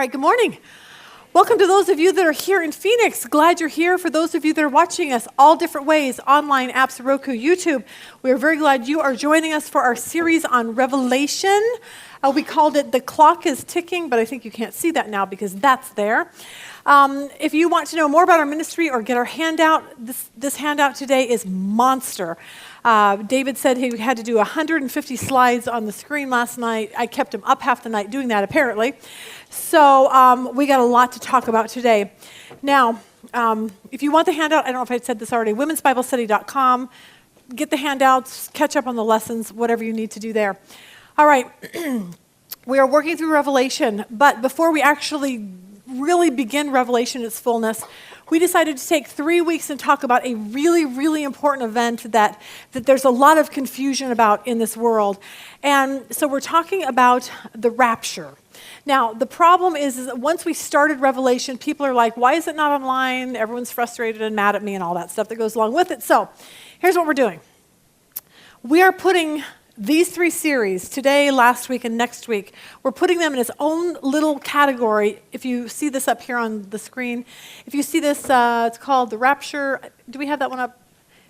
right, good morning. Welcome to those of you that are here in Phoenix. Glad you're here. For those of you that are watching us all different ways, online, apps, Roku, YouTube, we are very glad you are joining us for our series on Revelation. We called it The Clock is Ticking, but I think you can't see that now because that's there. If you want to know more about our ministry or get our handout, this handout today is monster. David said he had to do 150 slides on the screen last night. I kept him up half the night doing that, apparently. So we got a lot to talk about today. Now, if you want the handout, I don't know if I said this already, womensbiblestudy.com. Get the handouts, catch up on the lessons, whatever you need to do there. All right, we are working through Revelation, but before we actually really begin Revelation in its fullness, we decided to take 3 weeks and talk about a really, really important event that there's a lot of confusion about in this world. And so we're talking about the rapture. Now, the problem is that once we started Revelation, people are like, why is it not online? Everyone's frustrated and mad at me and all that stuff that goes along with it. So here's what we're doing. We are putting these 3 series, today, last week, and next week, we're putting them in its own little category. If you see this up here on the screen, if you see this, it's called the Rapture. Do we have that one up?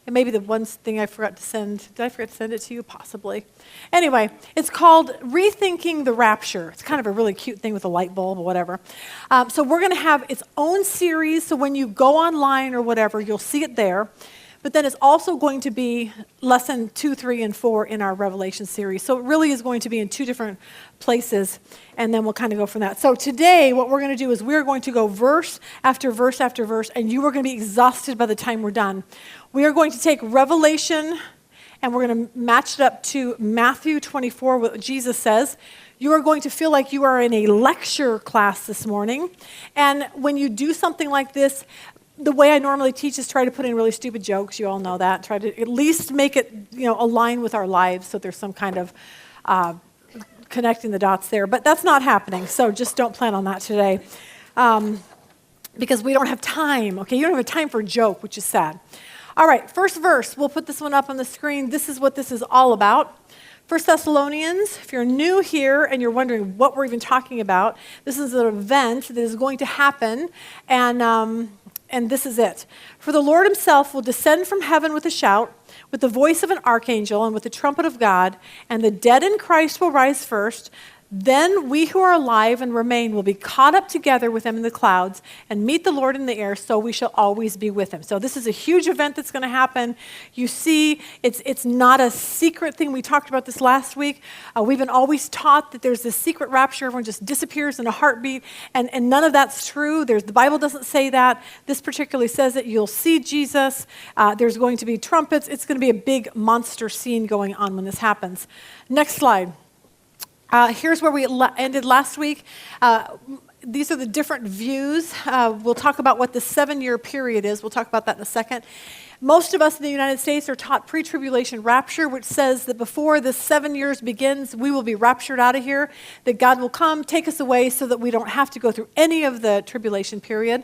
And maybe the one thing I forgot to send. Did I forget to send it to you? Possibly. Anyway, it's called Rethinking the Rapture. It's kind of a really cute thing with a light bulb or whatever. So we're going to have its own series, so when you go online or whatever, you'll see it there. But then it's also going to be lesson 2, 3, and 4 in our Revelation series. So it really is going to be in 2 different places, and then we'll kind of go from that. So today, what we're going to do is we're going to go verse after verse after verse, and you are going to be exhausted by the time we're done. We are going to take Revelation, and we're going to match it up to Matthew 24, what Jesus says. You are going to feel like you are in a lecture class this morning. And when you do something like this, the way I normally teach is try to put in really stupid jokes. You all know that. Try to at least make it, align with our lives so there's some kind of connecting the dots there. But that's not happening, so just don't plan on that today because we don't have time, okay? You don't have time for a joke, which is sad. All right, first verse. We'll put this one up on the screen. This is what this is all about. 1 Thessalonians, if you're new here and you're wondering what we're even talking about, this is an event that is going to happen, and this is it. For the Lord himself will descend from heaven with a shout, with the voice of an archangel, and with the trumpet of God, and the dead in Christ will rise first. Then we who are alive and remain will be caught up together with them in the clouds and meet the Lord in the air, so we shall always be with him. So this is a huge event that's going to happen. You see, it's not a secret thing. We talked about this last week. We've been always taught that there's this secret rapture. Everyone just disappears in a heartbeat, and none of that's true. The Bible doesn't say that. This particularly says that you'll see Jesus. There's going to be trumpets. It's going to be a big monster scene going on when this happens. Next slide. Here's where we ended last week. These are the different views. We'll talk about what the 7-year period is. We'll talk about that in a second. Most of us in the United States are taught pre-tribulation rapture, which says that before the 7 years begins, we will be raptured out of here, that God will come, take us away so that we don't have to go through any of the tribulation period.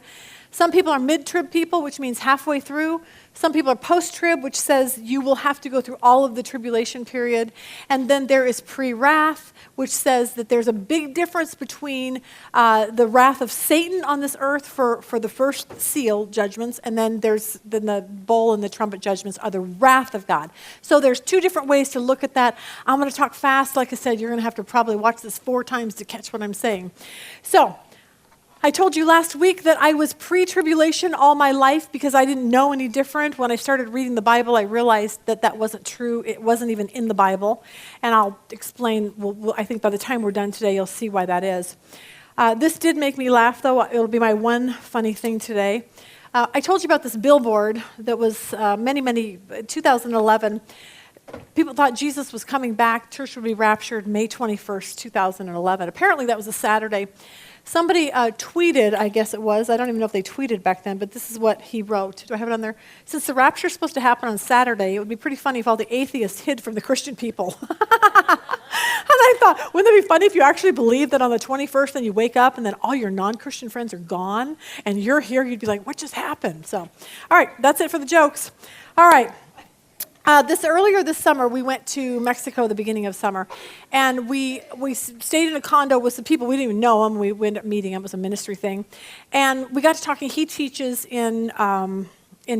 Some people are mid-trib people, which means halfway through. Some people are post-trib, which says you will have to go through all of the tribulation period. And then there is pre-wrath, which says that there's a big difference between the wrath of Satan on this earth for the first seal judgments, and then the bowl and the trumpet judgments are the wrath of God. So there's 2 different ways to look at that. I'm going to talk fast. Like I said, you're going to have to probably watch this 4 times to catch what I'm saying. So I told you last week that I was pre-tribulation all my life because I didn't know any different. When I started reading the Bible, I realized that wasn't true. It wasn't even in the Bible. And I'll explain, I think by the time we're done today, you'll see why that is. This did make me laugh, though. It'll be my one funny thing today. I told you about this billboard that was 2011. People thought Jesus was coming back. Church would be raptured May 21st, 2011. Apparently, that was a Saturday. Somebody tweeted, I guess it was. I don't even know if they tweeted back then, but this is what he wrote. Do I have it on there? Since the rapture is supposed to happen on Saturday, it would be pretty funny if all the atheists hid from the Christian people. And I thought, wouldn't it be funny if you actually believed that on the 21st, then you wake up and then all your non-Christian friends are gone and you're here, you'd be like, what just happened? So, all right, that's it for the jokes. All right. Earlier this summer, we went to Mexico the beginning of summer, and we stayed in a condo with some people. We didn't even know them. We ended up meeting them. It was a ministry thing. And we got to talking. He teaches in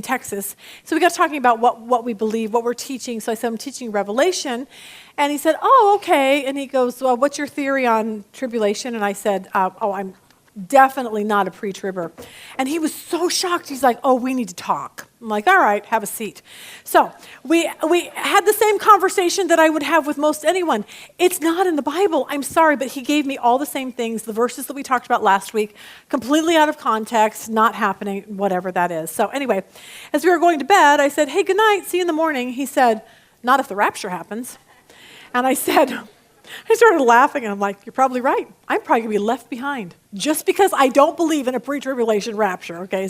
Texas. So we got to talking about what we believe, what we're teaching. So I said, I'm teaching Revelation. And he said, oh, okay. And he goes, well, what's your theory on tribulation? And I said, I'm definitely not a pre-tribber. And he was so shocked. He's like, oh, we need to talk. I'm like, all right, have a seat. So we had the same conversation that I would have with most anyone. It's not in the Bible. I'm sorry, but he gave me all the same things, the verses that we talked about last week, completely out of context, not happening, whatever that is. So anyway, as we were going to bed, I said, hey, good night, see you in the morning. He said, not if the rapture happens. And I started laughing, and I'm like, you're probably right. I'm probably going to be left behind just because I don't believe in a pre-tribulation rapture, okay?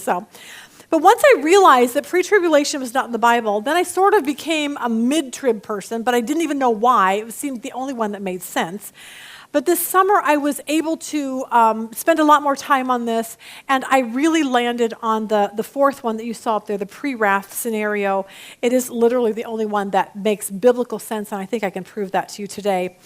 But once I realized that pre-tribulation was not in the Bible, then I sort of became a mid-trib person, but I didn't even know why. It seemed the only one that made sense. But this summer, I was able to spend a lot more time on this, and I really landed on the fourth one that you saw up there, the pre-wrath scenario. It is literally the only one that makes biblical sense, and I think I can prove that to you today.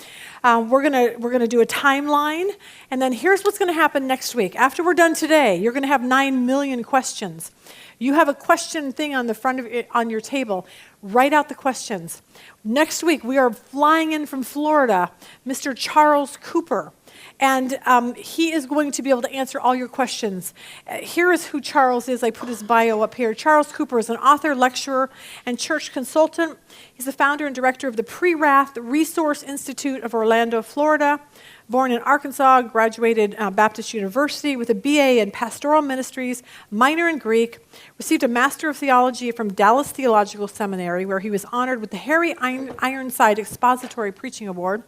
We're gonna do a timeline, and then here's what's gonna happen next week. After we're done today, you're gonna have 9 million questions. You have a question thing on the front of it, on your table. Write out the questions. Next week, we are flying in from Florida, Mr. Charles Cooper, and he is going to be able to answer all your questions. Here is who Charles is. I put his bio up here. Charles Cooper is an author, lecturer, and church consultant. He's the founder and director of the Pre-Wrath Resource Institute of Orlando, Florida. Born in Arkansas, graduated Baptist University with a BA in Pastoral Ministries, minor in Greek, received a Master of Theology from Dallas Theological Seminary, where he was honored with the Harry Ironside Expository Preaching Award.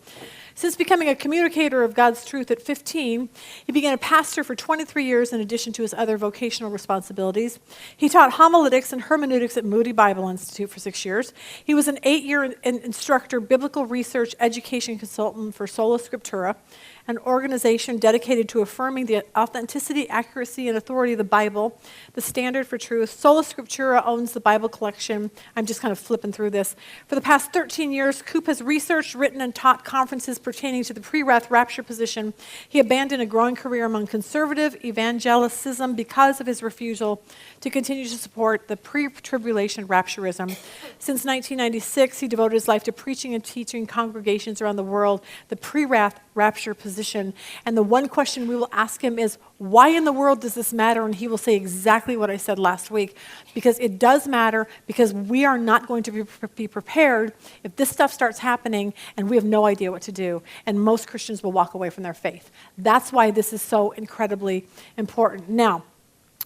Since becoming a communicator of God's truth at 15, he began a pastor for 23 years in addition to his other vocational responsibilities. He taught homiletics and hermeneutics at Moody Bible Institute for 6 years. He was an 8-year instructor, biblical research, education consultant for Sola Scriptura, an organization dedicated to affirming the authenticity, accuracy, and authority of the Bible, the standard for truth. Sola Scriptura owns the Bible collection. I'm just kind of flipping through this. For the past 13 years, Coop has researched, written, and taught conferences pertaining to the pre-wrath rapture position. He abandoned a growing career among conservative evangelicism because of his refusal to continue to support the pre-tribulation rapturism. Since 1996, he devoted his life to preaching and teaching congregations around the world the pre-wrath rapture position. And the one question we will ask him is, why in the world does this matter? And he will say exactly what I said last week, because it does matter, because we are not going to be prepared if this stuff starts happening and we have no idea what to do. And most Christians will walk away from their faith. That's why this is so incredibly important. Now,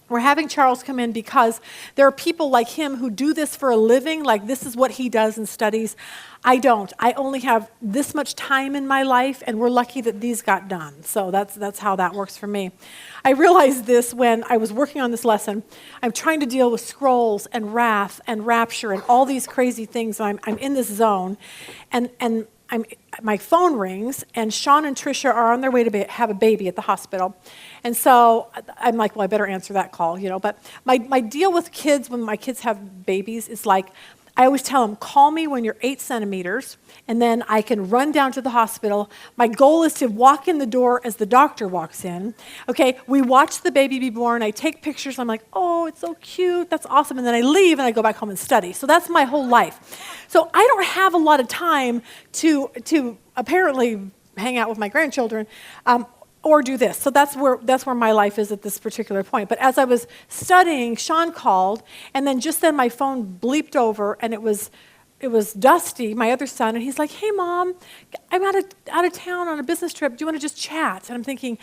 we're having Charles come in because there are people like him who do this for a living, like this is what he does and studies. I don't. I only have this much time in my life, and we're lucky that these got done. So that's how that works for me. I realized this when I was working on this lesson. I'm trying to deal with scrolls and wrath and rapture and all these crazy things. I'm in this zone, and my phone rings, and Sean and Tricia are on their way to have a baby at the hospital. And so I'm like, well, I better answer that call, But my deal with kids, when my kids have babies, is like, I always tell them, call me when you're 8 centimeters, and then I can run down to the hospital. My goal is to walk in the door as the doctor walks in. Okay, we watch the baby be born. I take pictures. I'm like, oh, it's so cute. That's awesome. And then I leave, and I go back home and study. So that's my whole life. So I don't have a lot of time to apparently hang out with my grandchildren, or do this. So that's where my life is at this particular point. But as I was studying, Sean called, and then just then my phone bleeped over, and it was Dusty, my other son, and he's like, hey, Mom, I'm out of town on a business trip. Do you want to just chat? And I'm thinking,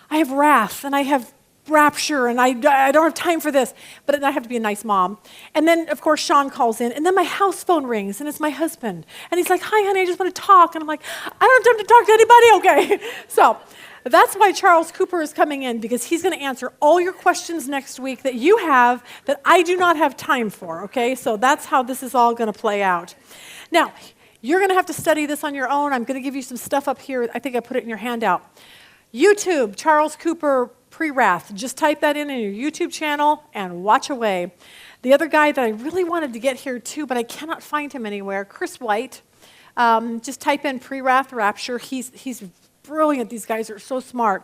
I have wrath, and I have rapture, and I don't have time for this, but I have to be a nice mom. And then, of course, Sean calls in, and then my house phone rings, and it's my husband. And he's like, hi, honey, I just want to talk. And I'm like, I don't have time to talk to anybody, okay? So that's why Charles Cooper is coming in, because he's going to answer all your questions next week that you have that I do not have time for, okay? So that's how this is all going to play out. Now, you're going to have to study this on your own. I'm going to give you some stuff up here. I think I put it in your handout. YouTube, Charles Cooper Pre-Wrath. Just type that in your YouTube channel and watch away. The other guy that I really wanted to get here too, but I cannot find him anywhere, Chris White. Just type in pre-wrath rapture. He's brilliant. These guys are so smart.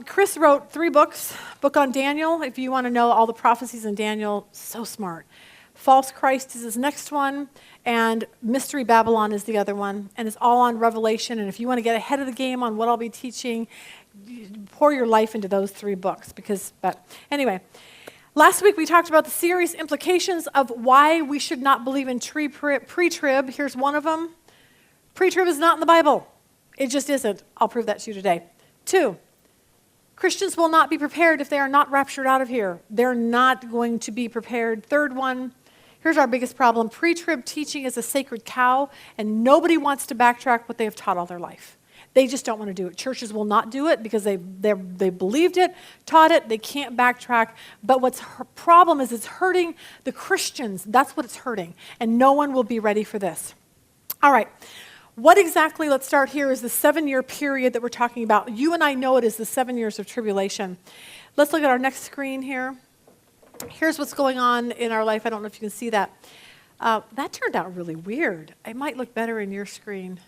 Chris wrote 3 books. Book on Daniel, if you want to know all the prophecies in Daniel, so smart. False Christ is his next one, and Mystery Babylon is the other one, and it's all on Revelation. And if you want to get ahead of the game on what I'll be teaching, pour your life into those 3 books. But anyway, last week we talked about the serious implications of why we should not believe in pre-trib. Here's one of them. Pre-trib is not in the Bible. It just isn't. I'll prove that to you today. 2, Christians will not be prepared if they are not raptured out of here. They're not going to be prepared. 3rd one, here's our biggest problem. Pre-trib teaching is a sacred cow, and nobody wants to backtrack what they have taught all their life. They just don't want to do it. Churches will not do it because they believed it, taught it, they can't backtrack. But what's her problem is it's hurting the Christians. That's what it's hurting, and no one will be ready for this. All right. What exactly, let's start here, is the 7-year period that we're talking about. You and I know it is the 7 years of tribulation. Let's look at our next screen here. Here's what's going on in our life. I don't know if you can see that. That turned out really weird. It might look better in your screen.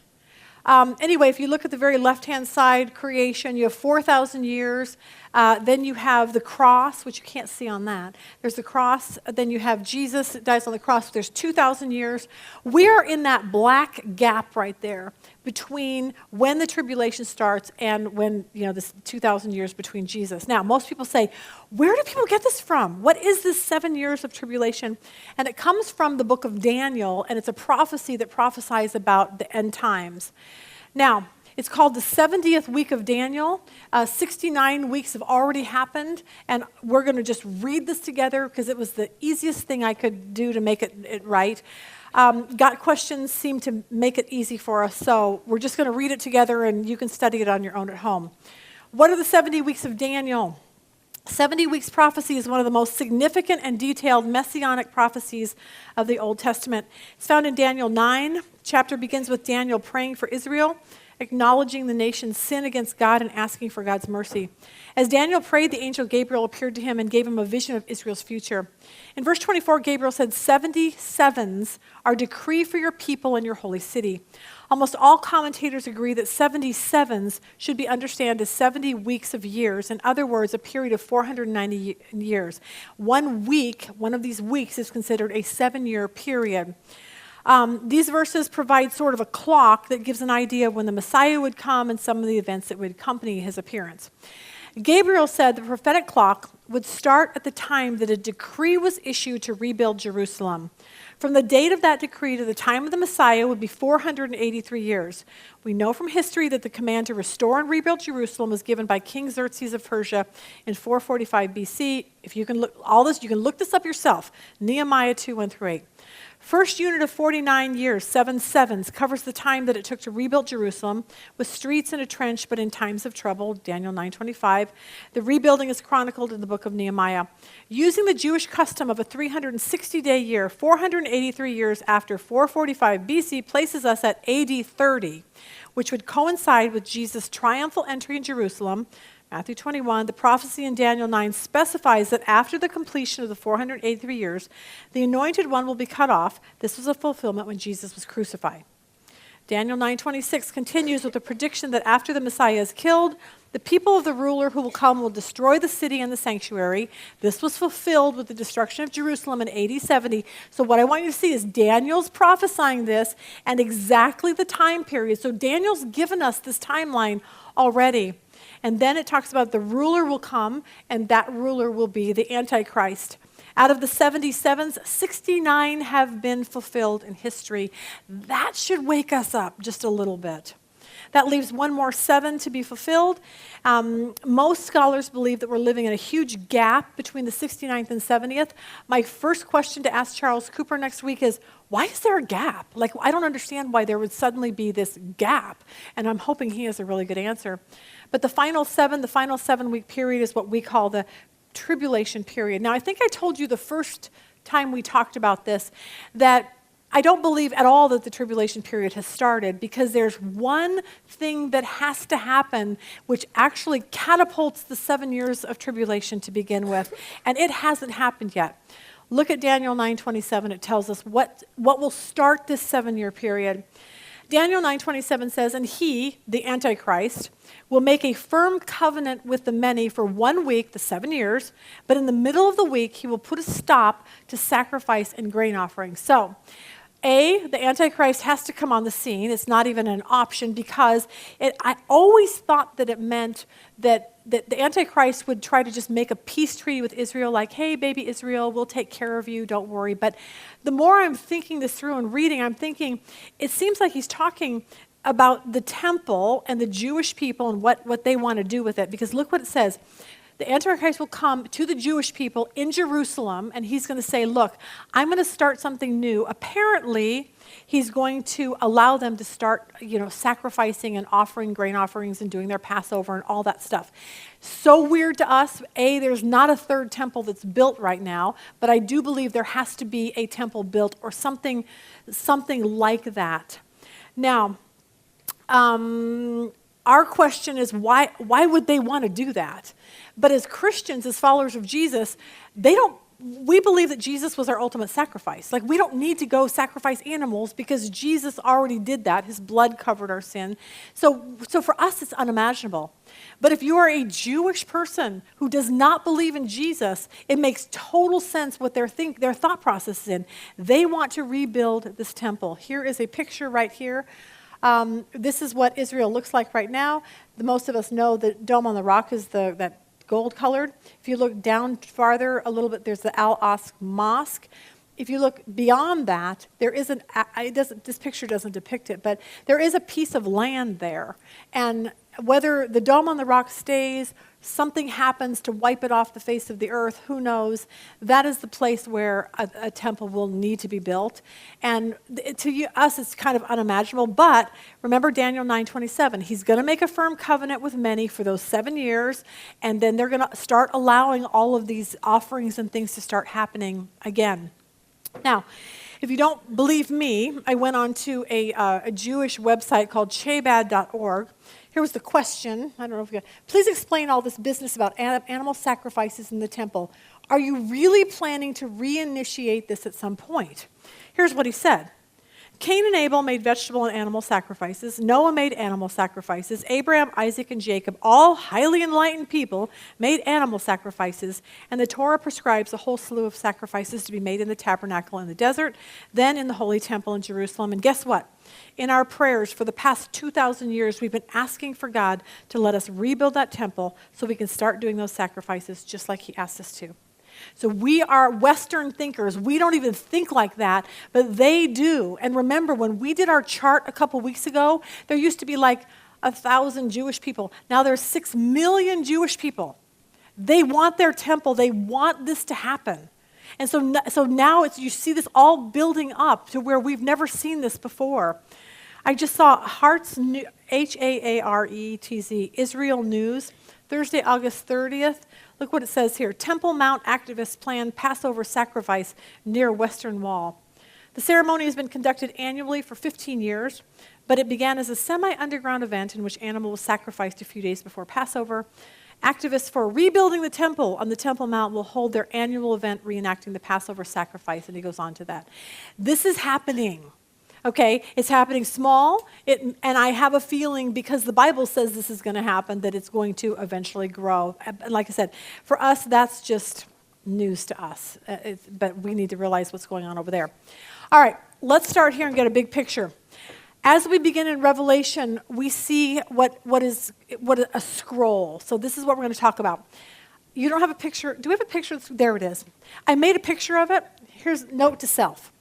Anyway, if you look at the very left-hand side, creation, you have 4,000 years. Then you have the cross, which you can't see on that. There's the cross. Then you have Jesus that dies on the cross. There's 2,000 years. We are in that black gap right there between when the tribulation starts and when, this 2,000 years between Jesus. Now, most people say, where do people get this from? What is this 7 years of tribulation? And it comes from the book of Daniel, and it's a prophecy that prophesies about the end times. Now, it's called the 70th week of Daniel. 69 weeks have already happened, and we're going to just read this together because it was the easiest thing I could do to make it right. Got questions seem to make it easy for us, so we're just going to read it together, and you can study it on your own at home. What are the 70 weeks of Daniel? 70 weeks prophecy is one of the most significant and detailed messianic prophecies of the Old Testament. It's found in Daniel 9. Chapter begins with Daniel praying for Israel, acknowledging the nation's sin against God and asking for God's mercy. As Daniel prayed, the angel Gabriel appeared to him and gave him a vision of Israel's future. In verse 24, Gabriel said, 77s are decree for your people and your holy city. Almost all commentators agree that 77s should be understood as 70 weeks of years. In other words, a period of 490 years. 1 week, one of these weeks, is considered a 7-year period. These verses provide sort of a clock that gives an idea of when the Messiah would come and some of the events that would accompany his appearance. Gabriel said the prophetic clock would start at the time that a decree was issued to rebuild Jerusalem. From the date of that decree to the time of the Messiah would be 483 years. We know from history that the command to restore and rebuild Jerusalem was given by King Xerxes of Persia in 445 BC. If you can look all this, you can look this up yourself. Nehemiah 2:1-8. First unit of 49 years, 7 sevens, covers the time that it took to rebuild Jerusalem, with streets and a trench, but in times of trouble, Daniel 9:25. The rebuilding is chronicled in the book of Nehemiah. Using the Jewish custom of a 360-day year, 483 years after 445 BC places us at AD 30, which would coincide with Jesus' triumphal entry in Jerusalem. Matthew 21, the prophecy in Daniel 9 specifies that after the completion of the 483 years, the anointed one will be cut off. This was a fulfillment when Jesus was crucified. Daniel 9:26 continues with the prediction that after the Messiah is killed, the people of the ruler who will come will destroy the city and the sanctuary. This was fulfilled with the destruction of Jerusalem in AD 70. So what I want you to see is Daniel's prophesying this and exactly the time period. So Daniel's given us this timeline already. And then it talks about the ruler will come, and that ruler will be the Antichrist. Out of the 77s, 69 have been fulfilled in history. That should wake us up just a little bit. That leaves one more 7 to be fulfilled. Most scholars believe that we're living in a huge gap between the 69th and 70th. My first question to ask Charles Cooper next week is, why is there a gap? Like, I don't understand why there would suddenly be this gap. And I'm hoping he has a really good answer. But the final 7-week period is what we call the tribulation period. Now, I think I told you the first time we talked about this that I don't believe at all that the tribulation period has started, because there's one thing that has to happen which actually catapults the 7 years of tribulation to begin with, and it hasn't happened yet. Look at Daniel 9:27. It tells us what will start this 7-year period. Daniel 9:27 says, "And he, the Antichrist, will make a firm covenant with the many for 1 week, the 7 years, but in the middle of the week he will put a stop to sacrifice and grain offerings." So, the Antichrist has to come on the scene. It's not even an option, because I always thought that it meant that the Antichrist would try to just make a peace treaty with Israel, like, hey, baby Israel, we'll take care of you, don't worry. But the more I'm thinking this through and reading, I'm thinking, it seems like he's talking about the temple and the Jewish people and what they want to do with it. Because look what it says. The Antichrist will come to the Jewish people in Jerusalem, and he's going to say, look, I'm going to start something new. Apparently, he's going to allow them to start, sacrificing and offering grain offerings and doing their Passover and all that stuff. So weird to us. There's not a third temple that's built right now, but I do believe there has to be a temple built or something like that. Now, our question is, why would they want to do that? But as Christians, as followers of Jesus, we believe that Jesus was our ultimate sacrifice. Like, we don't need to go sacrifice animals, because Jesus already did that. His blood covered our sin. So for us, it's unimaginable. But if you are a Jewish person who does not believe in Jesus, it makes total sense what their thought process is in. They want to rebuild this temple. Here is a picture right here. This is what Israel looks like right now. Most of us know that Dome on the Rock is that gold colored. If you look down farther a little bit, there's the Al-Aqsa Mosque. If you look beyond that, there is this picture doesn't depict it, but there is a piece of land there. And whether the Dome on the Rock stays, something happens to wipe it off the face of the earth, who knows? That is the place where a temple will need to be built. And to us, it's kind of unimaginable. But remember Daniel 9:27. He's going to make a firm covenant with many for those 7 years, and then they're going to start allowing all of these offerings and things to start happening again. Now, if you don't believe me, I went on to a Jewish website called chabad.org. Here was the question. I don't know if you please explain all this business about animal sacrifices in the temple. Are you really planning to reinitiate this at some point? Here's what he said. Cain and Abel made vegetable and animal sacrifices. Noah made animal sacrifices. Abraham, Isaac, and Jacob, all highly enlightened people, made animal sacrifices. And the Torah prescribes a whole slew of sacrifices to be made in the tabernacle in the desert, then in the holy temple in Jerusalem. And guess what? In our prayers for the past 2,000 years, we've been asking for God to let us rebuild that temple so we can start doing those sacrifices just like he asked us to. So we are Western thinkers. We don't even think like that, but they do. And remember, when we did our chart a couple weeks ago, there used to be like 1,000 Jewish people. Now there's 6 million Jewish people. They want their temple. They want this to happen. And so now you see this all building up to where we've never seen this before. I just saw Hearts, H-A-A-R-E-T-Z, Israel News, Thursday, August 30th. Look what it says here. Temple Mount activists plan Passover sacrifice near Western Wall. The ceremony has been conducted annually for 15 years, but it began as a semi-underground event in which animal was sacrificed a few days before Passover. Activists for rebuilding the temple on the Temple Mount will hold their annual event reenacting the Passover sacrifice, and he goes on to that. This is happening. Okay, it's happening small, and I have a feeling, because the Bible says this is going to happen, that it's going to eventually grow. And like I said, for us, that's just news to us, but we need to realize what's going on over there. All right, let's start here and get a big picture. As we begin in Revelation, we see what is a scroll. So this is what we're going to talk about. You don't have a picture. Do we have a picture? There it is. I made a picture of it. Here's note to self.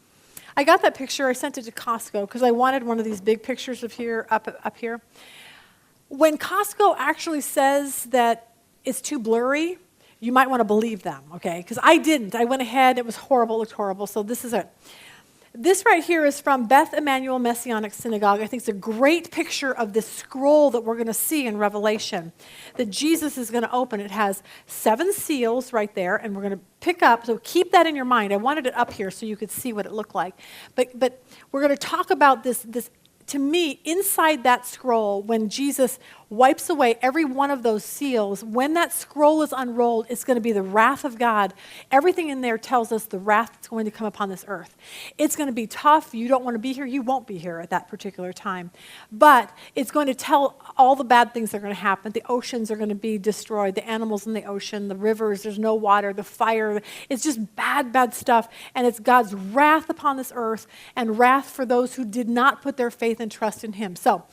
I got that picture. I sent it to Costco because I wanted one of these big pictures of here up here. When Costco actually says that it's too blurry, you might want to believe them, okay? Because I didn't. I went ahead. It was horrible. It looked horrible. So this is it. this right here is from Beth Emmanuel Messianic Synagogue. I think it's a great picture of this scroll that we're going to see in Revelation that Jesus is going to open. It has 7 seals right there, and we're going to pick up, so keep that in your mind. I wanted it up here so you could see what it looked like. But we're going to talk about this, to me, inside that scroll, when Jesus wipes away every one of those seals, when that scroll is unrolled, it's going to be the wrath of God. Everything in there tells us the wrath that's going to come upon this earth. It's going to be tough. You don't want to be here. You won't be here at that particular time. But it's going to tell all the bad things that are going to happen. The oceans are going to be destroyed. The animals in the ocean, the rivers, there's no water, the fire. It's just bad, bad stuff. And it's God's wrath upon this earth and wrath for those who did not put their faith and trust in him. So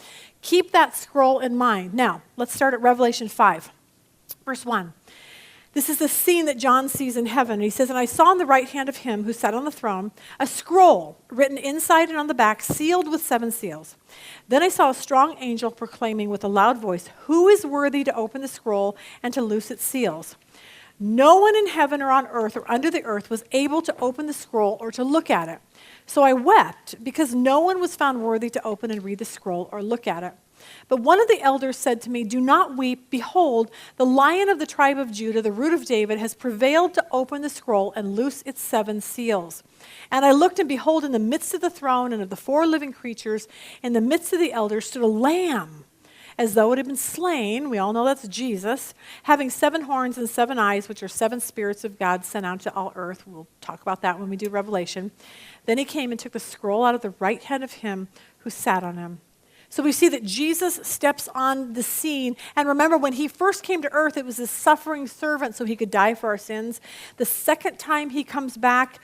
keep that scroll in mind. Now, let's start at Revelation 5, verse 1. This is the scene that John sees in heaven. He says, "And I saw in the right hand of him who sat on the throne a scroll written inside and on the back, sealed with 7 seals. Then I saw a strong angel proclaiming with a loud voice, 'Who is worthy to open the scroll and to loose its seals?' No one in heaven or on earth or under the earth was able to open the scroll or to look at it. So I wept because no one was found worthy to open and read the scroll or look at it. But one of the elders said to me, 'Do not weep. Behold, the Lion of the tribe of Judah, the Root of David, has prevailed to open the scroll and loose its 7 seals.' And I looked, and behold, in the midst of the throne and of the 4 living creatures, in the midst of the elders, stood a lamb, as though it had been slain," we all know that's Jesus, "having 7 horns and 7 eyes, which are 7 spirits of God sent out to all earth." We'll talk about that when we do Revelation. Then he came and took the scroll out of the right hand of him who sat on him. So we see that Jesus steps on the scene. And remember, when he first came to earth, it was a suffering servant so he could die for our sins. The second time he comes back,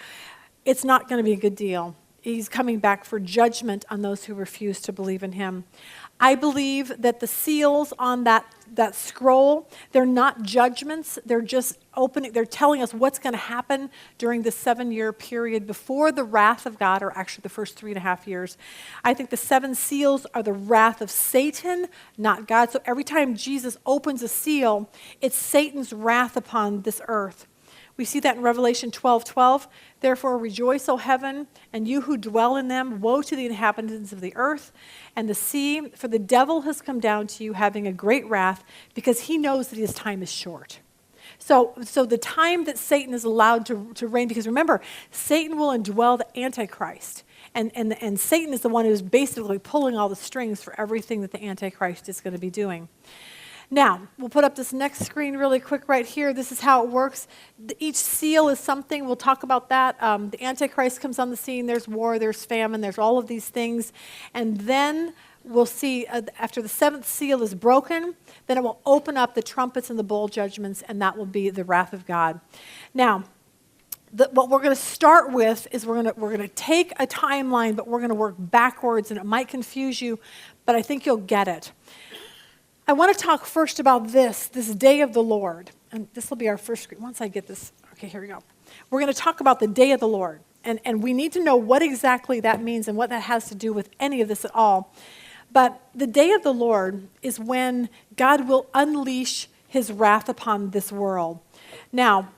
it's not going to be a good deal. He's coming back for judgment on those who refuse to believe in him. I believe that the seals on that scroll, they're not judgments. They're just opening. They're telling us what's going to happen during the 7-year period before the wrath of God, or actually the first 3.5 years. I think the 7 seals are the wrath of Satan, not God. So every time Jesus opens a seal, it's Satan's wrath upon this earth. We see that in Revelation 12:12. "Therefore rejoice, O heaven, and you who dwell in them. Woe to the inhabitants of the earth and the sea, for the devil has come down to you having a great wrath, because he knows that his time is short." So the time that Satan is allowed to reign, because remember, Satan will indwell the Antichrist. And Satan is the one who's basically pulling all the strings for everything that the Antichrist is going to be doing. Now, we'll put up this next screen really quick right here. This is how it works. Each seal is something. We'll talk about that. The Antichrist comes on the scene. There's war, there's famine, there's all of these things. And then we'll see after the 7th seal is broken, then it will open up the trumpets and the bowl judgments, and that will be the wrath of God. Now, what we're going to start with is we're going to take a timeline, but we're going to work backwards, and it might confuse you, but I think you'll get it. I want to talk first about this day of the Lord. And this will be our first screen. Once I get this, okay, here we go. We're going to talk about the day of the Lord. And we need to know what exactly that means and what that has to do with any of this at all. But the day of the Lord is when God will unleash his wrath upon this world. Now,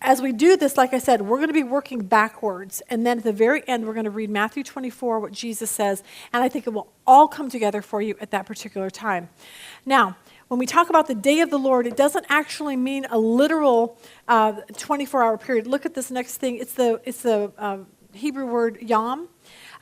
as we do this, like I said, we're going to be working backwards. And then at the very end, we're going to read Matthew 24, what Jesus says. And I think it will all come together for you at that particular time. Now, when we talk about the day of the Lord, it doesn't actually mean a literal 24-hour period. Look at this next thing. It's the Hebrew word yom.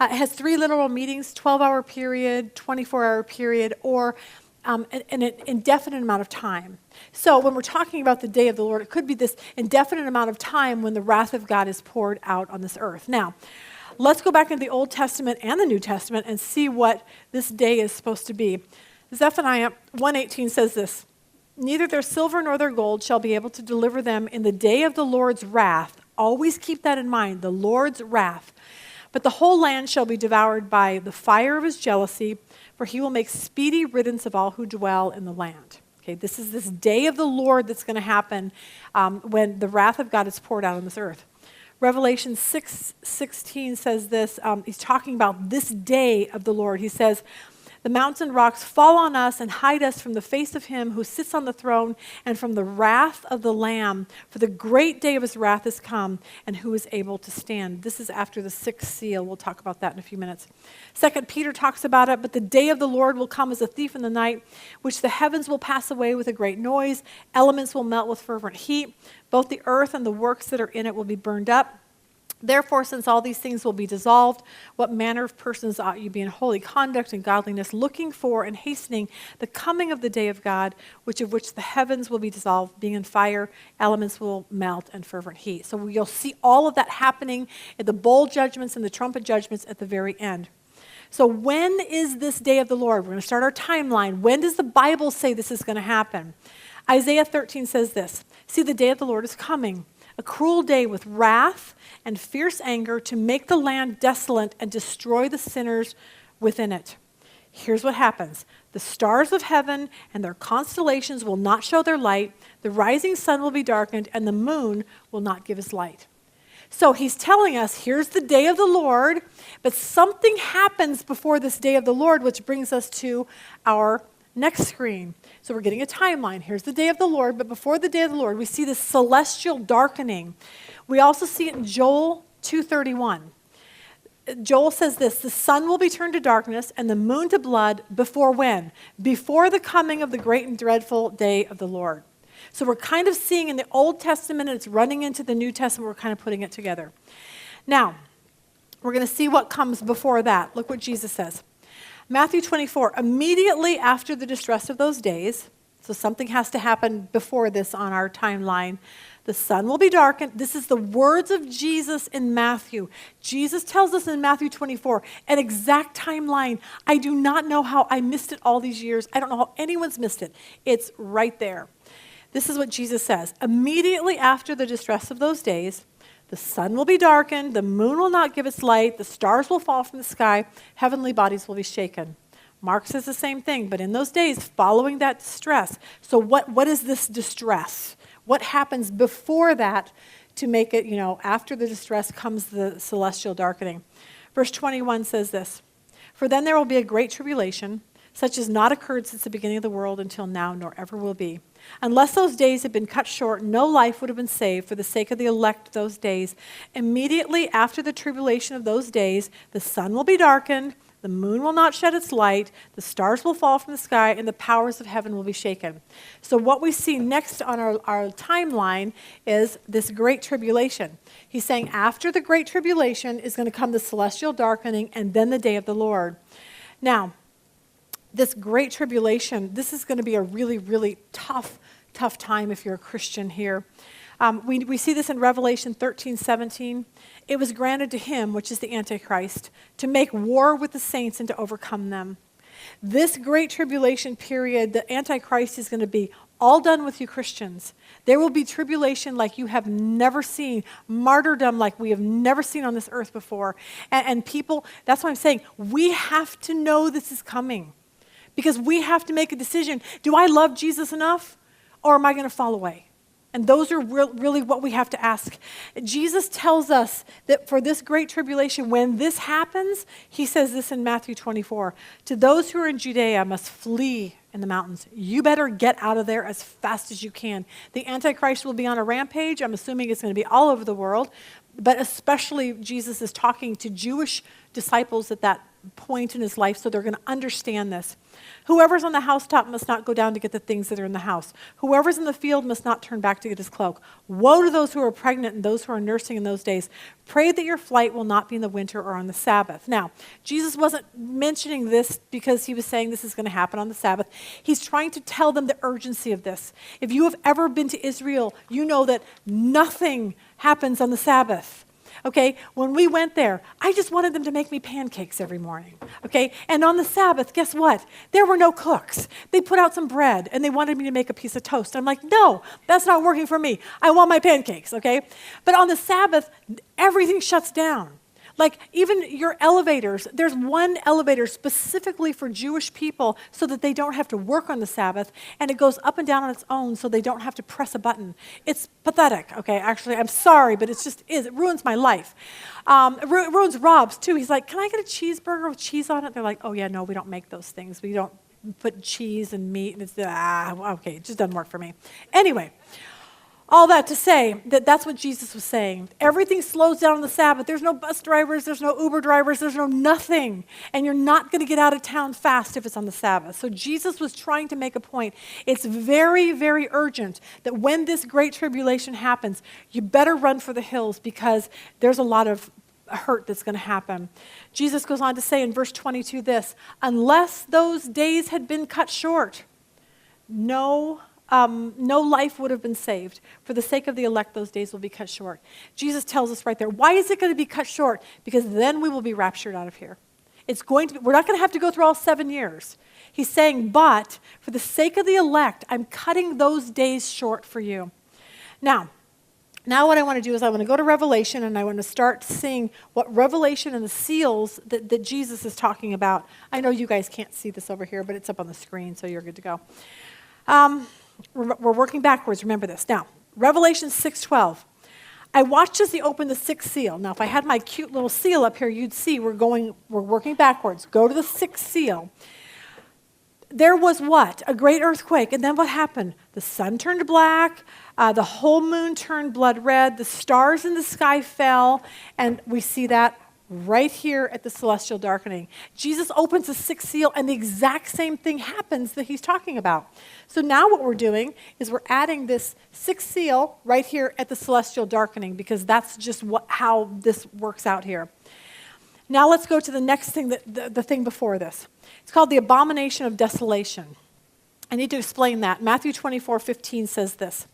It has 3 literal meanings: 12-hour period, 24-hour period, or an indefinite amount of time. So when we're talking about the day of the Lord, it could be this indefinite amount of time when the wrath of God is poured out on this earth. Now, let's go back into the Old Testament and the New Testament and see what this day is supposed to be. Zephaniah 1:18 says this: "Neither their silver nor their gold shall be able to deliver them in the day of the Lord's wrath." Always keep that in mind, the Lord's wrath. "But the whole land shall be devoured by the fire of his jealousy, for he will make speedy riddance of all who dwell in the land." Okay, this is this day of the Lord that's going to happen when the wrath of God is poured out on this earth. Revelation 6:16 says this. He's talking about this day of the Lord. He says, The mountains and rocks fall on us and hide us from the face of him who sits on the throne and from the wrath of the Lamb. For the great day of his wrath is come, and who is able to stand? This is after the sixth seal. We'll talk about that in a few minutes. 2 Peter talks about it. But the day of the Lord will come as a thief in the night, which the heavens will pass away with a great noise. Elements will melt with fervent heat. Both the earth and the works that are in it will be burned up. Therefore, since all these things will be dissolved, what manner of persons ought you be in holy conduct and godliness, looking for and hastening the coming of the day of God, which the heavens will be dissolved, being in fire, elements will melt, and fervent heat. So you'll see all of that happening at the bowl judgments and the trumpet judgments at the very end. So when is this day of the Lord? We're going to start our timeline. When does the Bible say this is going to happen? Isaiah 13 says this, "See, the day of the Lord is coming, a cruel day with wrath and fierce anger to make the land desolate and destroy the sinners within it." Here's what happens. The stars of heaven and their constellations will not show their light. The rising sun will be darkened, and the moon will not give his light. So he's telling us, here's the day of the Lord, but something happens before this day of the Lord, which brings us to our next screen. So we're getting a timeline. Here's the day of the Lord, but before the day of the Lord, we see this celestial darkening. We also see it in Joel 2:31. Joel says this, "The sun will be turned to darkness and the moon to blood before when? Before the coming of the great and dreadful day of the Lord." So we're kind of seeing in the Old Testament, and it's running into the New Testament, we're kind of putting it together. Now, we're going to see what comes before that. Look what Jesus says. Matthew 24, immediately after the distress of those days, so something has to happen before this on our timeline, the sun will be darkened. This is the words of Jesus in Matthew. Jesus tells us in Matthew 24 an exact timeline. I do not know how I missed it all these years. I don't know how anyone's missed it. It's right there. This is what Jesus says. Immediately after the distress of those days, the sun will be darkened, the moon will not give its light, the stars will fall from the sky, heavenly bodies will be shaken. Mark says the same thing, but in those days, following that distress. So what is this distress? What happens before that to make it, after the distress comes the celestial darkening? Verse 21 says this, "For then there will be a great tribulation, such as not occurred since the beginning of the world until now, nor ever will be. Unless those days had been cut short, no life would have been saved for the sake of the elect those days. Immediately after the tribulation of those days, the sun will be darkened, the moon will not shed its light, the stars will fall from the sky, and the powers of heaven will be shaken." So what we see next on our timeline is this great tribulation. He's saying after the great tribulation is going to come the celestial darkening and then the day of the Lord. Now, this great tribulation, this is going to be a really, really tough time if you're a Christian here. We see this in Revelation 13:17. "It was granted to him," which is the Antichrist, "to make war with the saints and to overcome them." This great tribulation period, the Antichrist is going to be all done with you Christians. There will be tribulation like you have never seen, martyrdom like we have never seen on this earth before. And people, that's what I'm saying, we have to know this is coming. Because we have to make a decision. Do I love Jesus enough, or am I going to fall away? And those are really what we have to ask. Jesus tells us that for this great tribulation, when this happens, he says this in Matthew 24, "To those who are in Judea must flee in the mountains. You better get out of there as fast as you can." The Antichrist will be on a rampage. I'm assuming it's going to be all over the world. But especially Jesus is talking to Jewish disciples at that point in his life, so they're going to understand this. "Whoever's on the housetop must not go down to get the things that are in the house. Whoever's in the field must not turn back to get his cloak. Woe to those who are pregnant and those who are nursing in those days. Pray that your flight will not be in the winter or on the Sabbath." Now, Jesus wasn't mentioning this because he was saying this is going to happen on the Sabbath. He's trying to tell them the urgency of this. If you have ever been to Israel, you know that nothing happens on the Sabbath. Okay, when we went there, I just wanted them to make me pancakes every morning. Okay, and on the Sabbath, guess what? There were no cooks. They put out some bread and they wanted me to make a piece of toast. I'm like, no, that's not working for me. I want my pancakes, okay? But on the Sabbath, everything shuts down. Like even your elevators, there's one elevator specifically for Jewish people so that they don't have to work on the Sabbath, and it goes up and down on its own so they don't have to press a button. It's pathetic, okay? Actually, I'm sorry, but it just is. It ruins my life. It ruins Rob's too. He's like, can I get a cheeseburger with cheese on it? They're like, oh yeah, no, we don't make those things. We don't put cheese and meat, and it's, okay, it just doesn't work for me. Anyway. All that to say that that's what Jesus was saying. Everything slows down on the Sabbath. There's no bus drivers, there's no Uber drivers, there's no nothing. And you're not going to get out of town fast if it's on the Sabbath. So Jesus was trying to make a point. It's very, very urgent that when this great tribulation happens, you better run for the hills because there's a lot of hurt that's going to happen. Jesus goes on to say in verse 22 this, unless those days had been cut short, no life would have been saved. For the sake of the elect, those days will be cut short. Jesus tells us right there. Why is it going to be cut short? Because then we will be raptured out of here. We're not going to have to go through all 7 years. He's saying, but for the sake of the elect, I'm cutting those days short for you. Now what I want to do is I want to go to Revelation, and I want to start seeing what Revelation and the seals that Jesus is talking about. I know you guys can't see this over here, but it's up on the screen, so you're good to go. We're working backwards, remember this. Now, Revelation 6:12. I watched as he opened the sixth seal. Now, if I had my cute little seal up here, you'd see we're working backwards. Go to the sixth seal. There was what? A great earthquake. And then what happened? The sun turned black. The whole moon turned blood red. The stars in the sky fell. And we see that right here at the celestial darkening. Jesus opens the sixth seal, and the exact same thing happens that he's talking about. So now what we're doing is we're adding this sixth seal right here at the celestial darkening, because that's just how this works out here. Now let's go to the next thing, the thing before this. It's called the abomination of desolation. I need to explain that. Matthew 24:15 says this.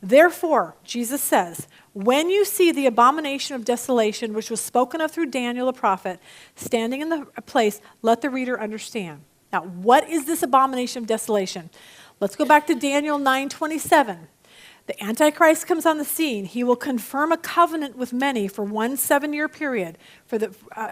Therefore, Jesus says, when you see the abomination of desolation, which was spoken of through Daniel the prophet, standing in the place, let the reader understand. Now, what is this abomination of desolation? Let's go back to Daniel 9:27. The Antichrist comes on the scene. He will confirm a covenant with many for 1 7-year period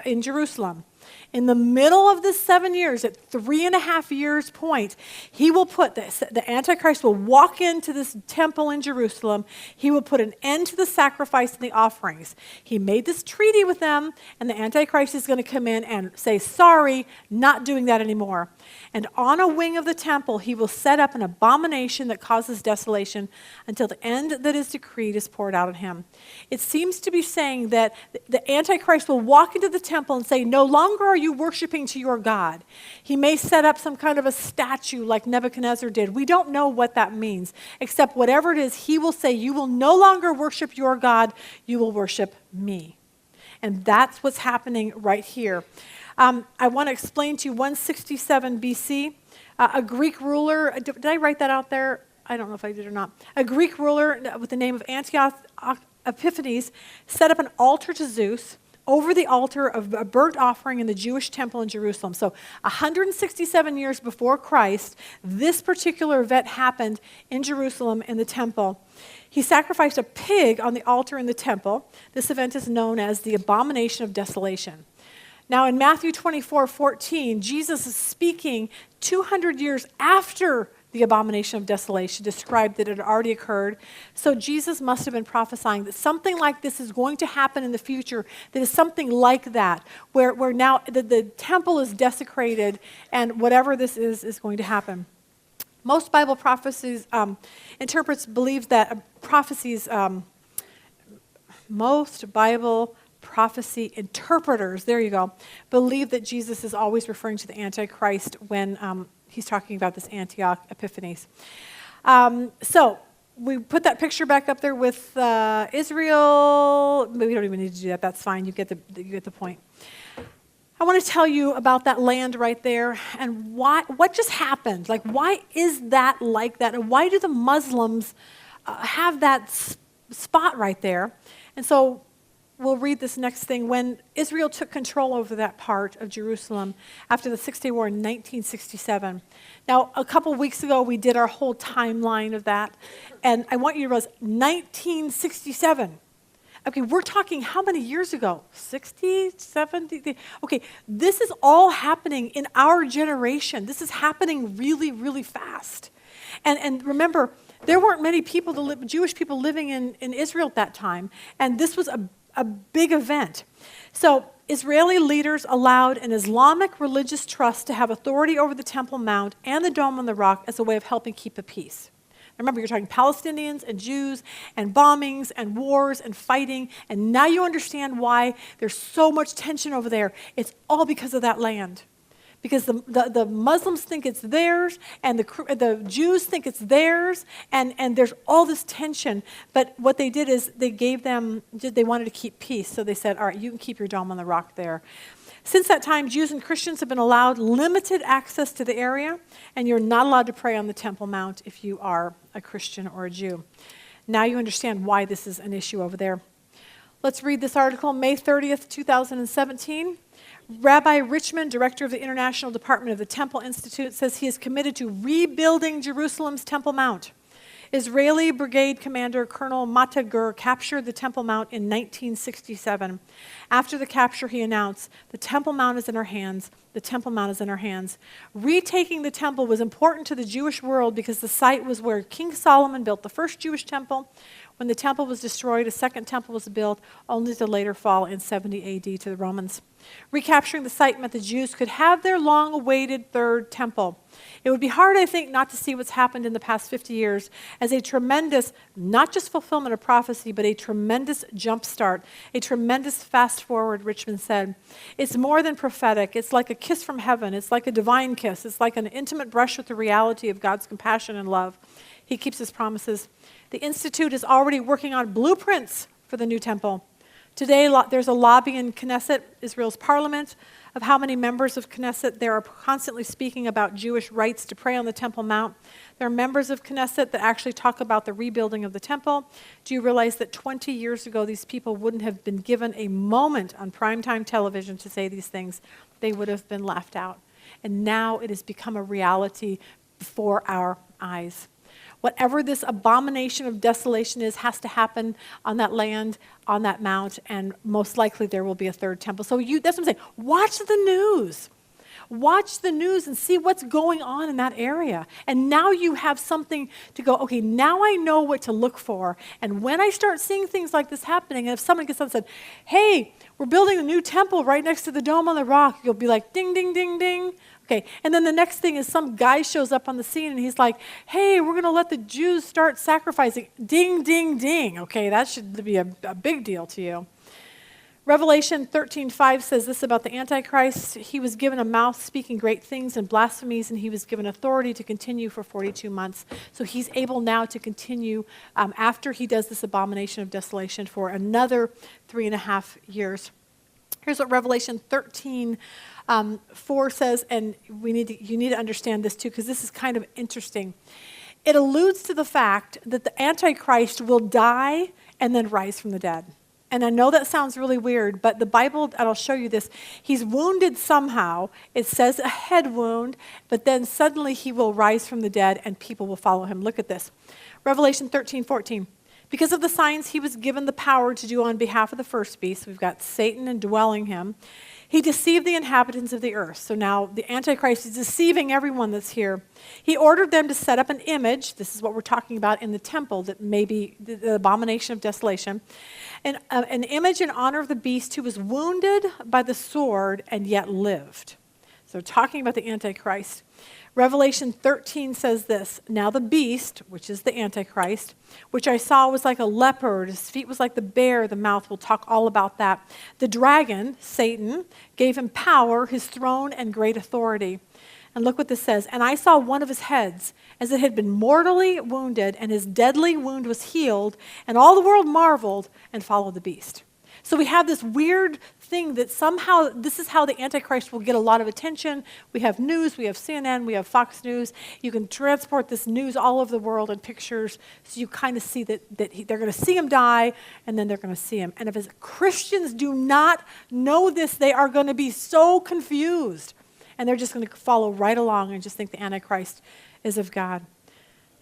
in Jerusalem. In the middle of this 7 years, at 3.5 years point, he will put the Antichrist will walk into this temple in Jerusalem. He will put an end to the sacrifice and the offerings. He made this treaty with them, and the Antichrist is going to come in and say, sorry, not doing that anymore. And on a wing of the temple, he will set up an abomination that causes desolation until the end that is decreed is poured out on him. It seems to be saying that the Antichrist will walk into the temple and say, no longer are you worshiping to your God. He may set up some kind of a statue like Nebuchadnezzar did. We don't know what that means, except whatever it is, he will say, you will no longer worship your God, you will worship me. And that's what's happening right here. I want to explain to you 167 BC, a Greek ruler, did I write that out there? I don't know if I did or not. A Greek ruler with the name of Antiochus Epiphanes set up an altar to Zeus over the altar of a burnt offering in the Jewish temple in Jerusalem. So 167 years before Christ, this particular event happened in Jerusalem in the temple. He sacrificed a pig on the altar in the temple. This event is known as the abomination of desolation. Now in Matthew 24:14, Jesus is speaking 200 years after the abomination of desolation, described that it had already occurred. So Jesus must have been prophesying that something like this is going to happen in the future, that is something like that, where now the temple is desecrated and whatever this is going to happen. Most Bible prophecies, interprets believe that most Bible prophecy interpreters, there you go, believe that Jesus is always referring to the Antichrist when he's talking about this Antioch Epiphanes. So we put that picture back up there with Israel. We don't even need to do that. That's fine. You get the point. I want to tell you about that land right there and what just happened. Like, why is that like that? And why do the Muslims have that spot right there? And so we'll read this next thing. When Israel took control over that part of Jerusalem after the 6-Day War in 1967. Now, a couple weeks ago, we did our whole timeline of that. And I want you to realize 1967. Okay, we're talking how many years ago? 60, 70? Okay, this is all happening in our generation. This is happening really, really fast. And remember, there weren't many people, Jewish people living in Israel at that time, and this was a big event. So Israeli leaders allowed an Islamic religious trust to have authority over the Temple Mount and the Dome on the Rock as a way of helping keep the peace. Remember, you're talking Palestinians and Jews and bombings and wars and fighting, and now you understand why there's so much tension over there. It's all because of that land. Because the Muslims think it's theirs, and the Jews think it's theirs, and there's all this tension. But what they did is they wanted to keep peace, so they said, all right, you can keep your Dome on the Rock there. Since that time, Jews and Christians have been allowed limited access to the area, and you're not allowed to pray on the Temple Mount if you are a Christian or a Jew. Now you understand why this is an issue over there. Let's read this article, May 30th, 2017. Rabbi Richman, director of the International Department of the Temple Institute, says he is committed to rebuilding Jerusalem's Temple Mount. Israeli Brigade Commander Colonel Mata Gur captured the Temple Mount in 1967. After the capture, he announced, "The Temple Mount is in our hands. The Temple Mount is in our hands." Retaking the temple was important to the Jewish world because the site was where King Solomon built the first Jewish temple. When the temple was destroyed, a second temple was built, only to later fall in 70 AD to the Romans. Recapturing the site meant the Jews could have their long-awaited third temple. It would be hard, I think, not to see what's happened in the past 50 years as a tremendous, not just fulfillment of prophecy, but a tremendous jumpstart, a tremendous fast forward, Richmond said. It's more than prophetic. It's like a kiss from heaven. It's like a divine kiss. It's like an intimate brush with the reality of God's compassion and love. He keeps his promises. The Institute is already working on blueprints for the new temple. Today, there's a lobby in Knesset, Israel's parliament, of how many members of Knesset there are constantly speaking about Jewish rights to pray on the Temple Mount. There are members of Knesset that actually talk about the rebuilding of the temple. Do you realize that 20 years ago, these people wouldn't have been given a moment on primetime television to say these things? They would have been laughed out. And now it has become a reality before our eyes. Whatever this abomination of desolation is has to happen on that land, on that mount, and most likely there will be a third temple. So that's what I'm saying. Watch the news. Watch the news and see what's going on in that area. And now you have something to go, okay, now I know what to look for. And when I start seeing things like this happening, and if someone gets up and said, hey, we're building a new temple right next to the Dome on the Rock, you'll be like, ding, ding, ding, ding. Okay, and then the next thing is some guy shows up on the scene and he's like, hey, we're going to let the Jews start sacrificing. Ding, ding, ding. Okay, that should be a big deal to you. Revelation 13:5 says this about the Antichrist. He was given a mouth speaking great things and blasphemies, and he was given authority to continue for 42 months. So he's able now to continue after he does this abomination of desolation for another 3.5 years. Here's what Revelation 13:4 says, and you need to understand this too, because this is kind of interesting. It alludes to the fact that the Antichrist will die and then rise from the dead. And I know that sounds really weird, but the Bible, and I'll show you this, he's wounded somehow. It says a head wound, but then suddenly he will rise from the dead and people will follow him. Look at this. Revelation 13:14. Because of the signs he was given the power to do on behalf of the first beast, we've got Satan indwelling him, he deceived the inhabitants of the earth. So now the Antichrist is deceiving everyone that's here. He ordered them to set up an image. This is what we're talking about in the temple, that may be the abomination of desolation. An image in honor of the beast who was wounded by the sword and yet lived. So we're talking about the Antichrist. Revelation 13 says this, now the beast, which is the Antichrist, which I saw was like a leopard, his feet was like the bear, the mouth, we'll talk all about that. The dragon, Satan, gave him power, his throne, and great authority. And look what this says, and I saw one of his heads, as it had been mortally wounded, and his deadly wound was healed, and all the world marveled and followed the beast. So we have this weird thing that somehow this is how the Antichrist will get a lot of attention. We have news, we have CNN, we have Fox News. You can transport this news all over the world in pictures, so you kind of see that they're going to see him die, and then they're going to see him. And if Christians do not know this, they are going to be so confused. And they're just going to follow right along and just think the Antichrist is of God.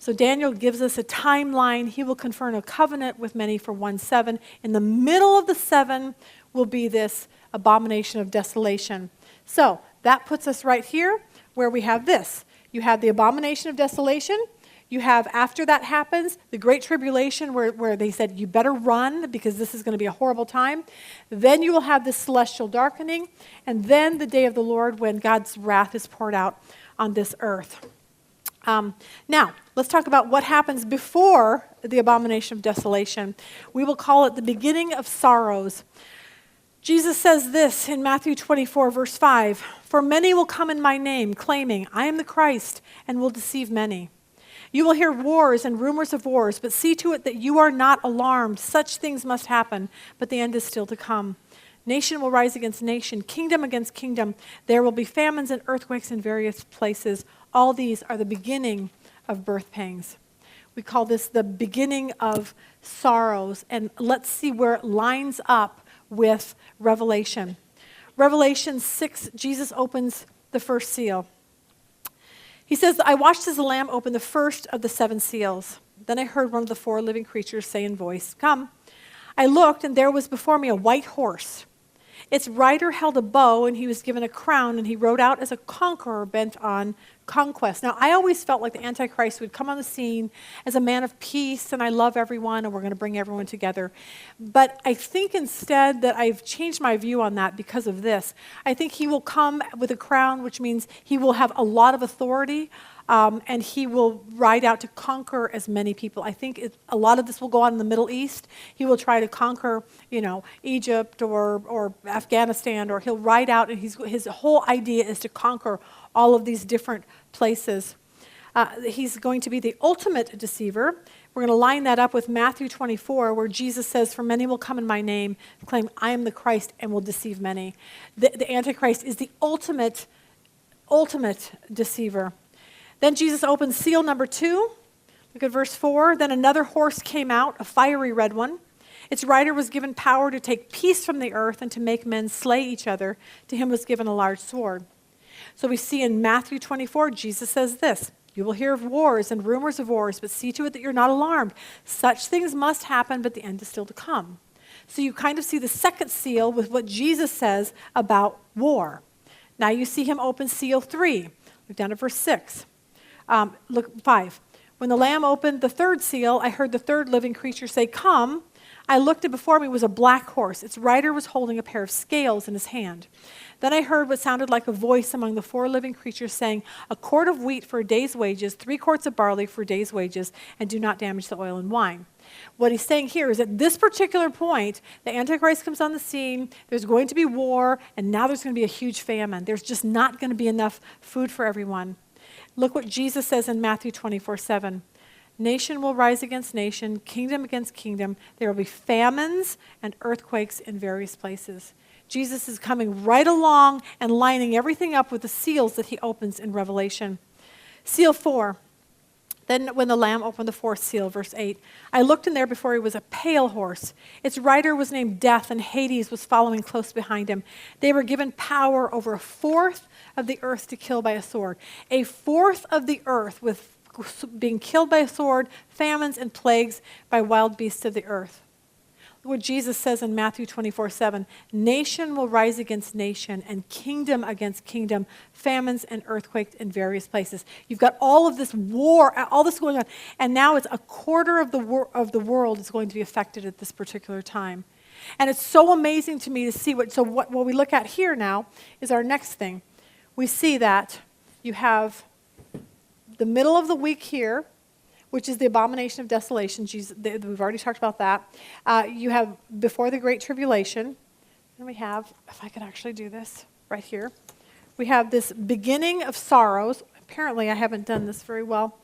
So Daniel gives us a timeline. He will confirm a covenant with many for 1/7. In the middle of the 7 will be this abomination of desolation. So that puts us right here where we have this. You have the abomination of desolation. You have, after that happens, the great tribulation where they said, you better run because this is going to be a horrible time. Then you will have this celestial darkening. And then the day of the Lord when God's wrath is poured out on this earth. Now, let's talk about what happens before the abomination of desolation. We will call it the beginning of sorrows. Jesus says this in Matthew 24, verse 5, "For many will come in my name, claiming, 'I am the Christ,' and will deceive many. You will hear wars and rumors of wars, but see to it that you are not alarmed. Such things must happen, but the end is still to come. Nation will rise against nation, kingdom against kingdom. There will be famines and earthquakes in various places. All these are the beginning of birth pangs." We call this the beginning of sorrows. And let's see where it lines up with Revelation. Revelation 6, Jesus opens the first seal. He says, "I watched as the Lamb opened the first of the 7 seals. Then I heard one of the 4 living creatures say in voice, 'Come.' I looked, and there was before me a white horse. Its rider held a bow, and he was given a crown, and he rode out as a conqueror bent on conquest." Now, I always felt like the Antichrist would come on the scene as a man of peace, and I love everyone, and we're going to bring everyone together. But I think instead that I've changed my view on that because of this. I think he will come with a crown, which means he will have a lot of authority, and he will ride out to conquer as many people. I think a lot of this will go on in the Middle East. He will try to conquer, Egypt or Afghanistan, or he'll ride out, and his whole idea is to conquer all of these different places. He's going to be the ultimate deceiver. We're going to line that up with Matthew 24, where Jesus says, "For many will come in my name, claim I am the Christ, and will deceive many." The Antichrist is the ultimate deceiver. Then Jesus opens seal number 2. Look at verse 4. "Then another horse came out, a fiery red one. Its rider was given power to take peace from the earth and to make men slay each other. To him was given a large sword." So we see in Matthew 24, Jesus says this, "You will hear of wars and rumors of wars, but see to it that you're not alarmed. Such things must happen, but the end is still to come." So you kind of see the second seal with what Jesus says about war. Now you see him open seal 3. Look down at verse 6. Look, 5. "When the Lamb opened the third seal, I heard the third living creature say, 'Come.' I looked, and before me was a black horse. Its rider was holding a pair of scales in his hand. Then I heard what sounded like a voice among the 4 living creatures saying, 'A quart of wheat for a day's wages, 3 quarts of barley for a day's wages, and do not damage the oil and wine.'" What he's saying here is at this particular point, the Antichrist comes on the scene, there's going to be war, and now there's going to be a huge famine. There's just not going to be enough food for everyone. Look what Jesus says in Matthew 24:7. "Nation will rise against nation, kingdom against kingdom. There will be famines and earthquakes in various places." Jesus is coming right along and lining everything up with the seals that he opens in Revelation. Seal 4. "Then when the Lamb opened the 4th seal," verse 8, "I looked, and there before he was a pale horse. Its rider was named Death, and Hades was following close behind him. They were given power over 1/4 of the earth to kill by a sword." 1/4 of the earth with being killed by a sword, famines and plagues by wild beasts of the earth. What Jesus says in Matthew 24:7, "Nation will rise against nation, and kingdom against kingdom, famines and earthquakes in various places." You've got all of this war, all this going on, and now it's 1/4 of the world is going to be affected at this particular time. And it's so amazing to me to see what we look at here now is our next thing. We see that you have the middle of the week here, which is the abomination of desolation. We've already talked about that. You have before the Great Tribulation. And we have, if I could actually do this right here, we have this beginning of sorrows. Apparently, I haven't done this very well.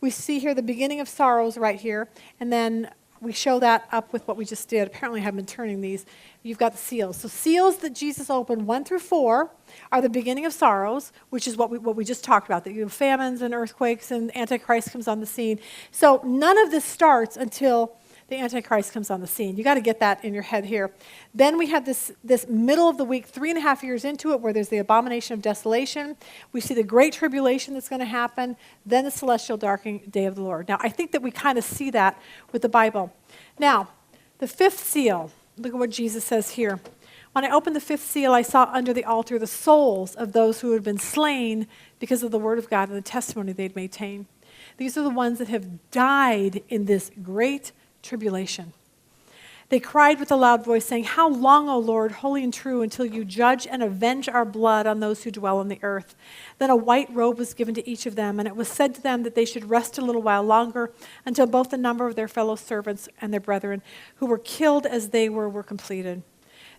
We see here the beginning of sorrows right here, and then we show that up with what we just did. Apparently, I have been turning these. You've got the seals. So seals that Jesus opened, 1 through 4, are the beginning of sorrows, which is what we just talked about, that you have famines and earthquakes and Antichrist comes on the scene. So none of this starts until the Antichrist comes on the scene. You got to get that in your head here. Then we have this middle of the week, 3.5 years into it, where there's the abomination of desolation. We see the great tribulation that's going to happen, then the celestial darkening day of the Lord. Now, I think that we kind of see that with the Bible. Now, the fifth seal, look at what Jesus says here. When I opened the fifth seal, I saw under the altar the souls of those who had been slain because of the word of God and the testimony they'd maintained. These are the ones that have died in this great tribulation. They cried with a loud voice, saying, "How long, O Lord, holy and true, until you judge and avenge our blood on those who dwell on the earth?" Then a white robe was given to each of them, and it was said to them that they should rest a little while longer until both the number of their fellow servants and their brethren who were killed as they were completed.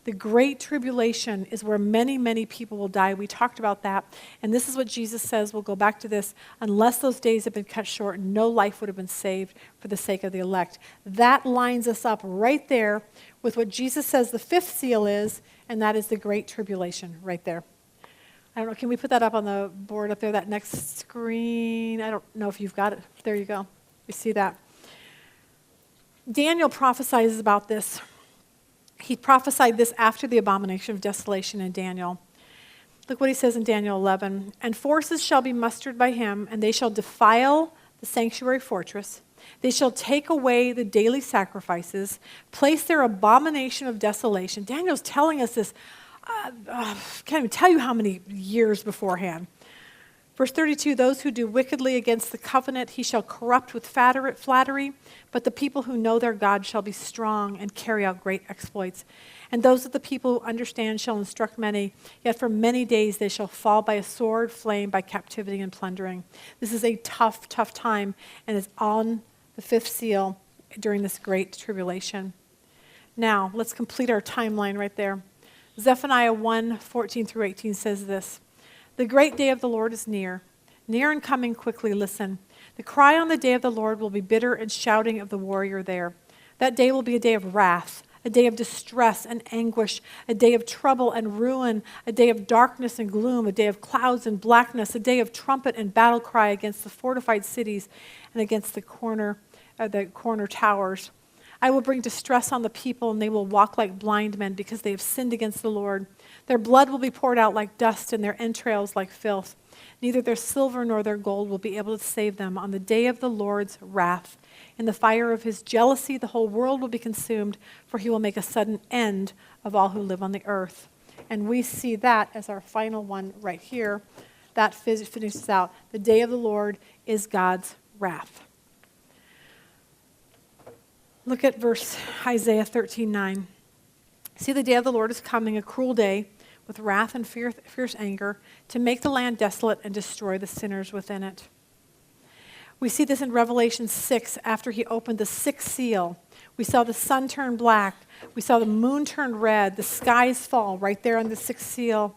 The great tribulation is where many, many people will die. We talked about that. And this is what Jesus says. We'll go back to this. Unless those days have been cut short, no life would have been saved for the sake of the elect. That lines us up right there with what Jesus says the fifth seal is, and that is the great tribulation right there. I don't know, can we put that up on the board up there, that next screen? I don't know if you've got it. There you go. You see that. Daniel prophesies about this. He prophesied this after the abomination of desolation in Daniel. Look what he says in Daniel 11. "And forces shall be mustered by him, and they shall defile the sanctuary fortress. They shall take away the daily sacrifices, place their abomination of desolation." Daniel's telling us this, can't even tell you how many years beforehand. Verse 32, "Those who do wickedly against the covenant he shall corrupt with flattery, but the people who know their God shall be strong and carry out great exploits. And those of the people who understand shall instruct many, yet for many days they shall fall by a sword, flame, by captivity and plundering." This is a tough, tough time, and it's on the fifth seal during this great tribulation. Now, let's complete our timeline right there. Zephaniah 1:14-18 says this, "The great day of the Lord is near and coming quickly, listen. The cry on the day of the Lord will be bitter and shouting of the warrior there. That day will be a day of wrath, a day of distress and anguish, a day of trouble and ruin, a day of darkness and gloom, a day of clouds and blackness, a day of trumpet and battle cry against the fortified cities and against the corner towers. I will bring distress on the people, and they will walk like blind men because they have sinned against the Lord. Their blood will be poured out like dust, and their entrails like filth. Neither their silver nor their gold will be able to save them on the day of the Lord's wrath. In the fire of his jealousy, the whole world will be consumed, for he will make a sudden end of all who live on the earth." And we see that as our final one right here. That finishes out. The day of the Lord is God's wrath. Look at verse Isaiah 13:9. "See, the day of the Lord is coming, a cruel day, with wrath and fierce anger, to make the land desolate and destroy the sinners within it." We see this in Revelation 6, after he opened the sixth seal. We saw the sun turn black. We saw the moon turn red. The skies fall right there on the sixth seal.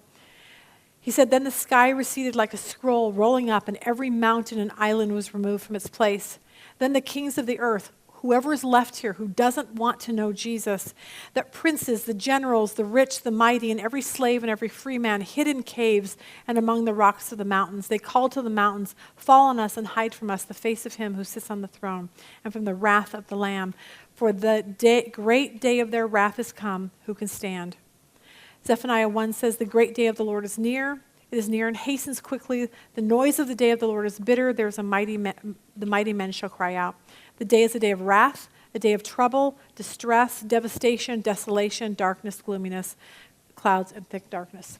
He said, "Then the sky receded like a scroll rolling up, and every mountain and island was removed from its place. Then the kings of the earth," whoever is left here who doesn't want to know Jesus, "the princes, the generals, the rich, the mighty, and every slave and every free man hid in caves and among the rocks of the mountains. They called to the mountains, 'Fall on us and hide from us the face of him who sits on the throne and from the wrath of the Lamb. For the great day of their wrath is come. Who can stand?'" Zephaniah 1 says, "The great day of the Lord is near. It is near and hastens quickly. The noise of the day of the Lord is bitter. The mighty men shall cry out." The day is a day of wrath, a day of trouble, distress, devastation, desolation, darkness, gloominess, clouds, and thick darkness.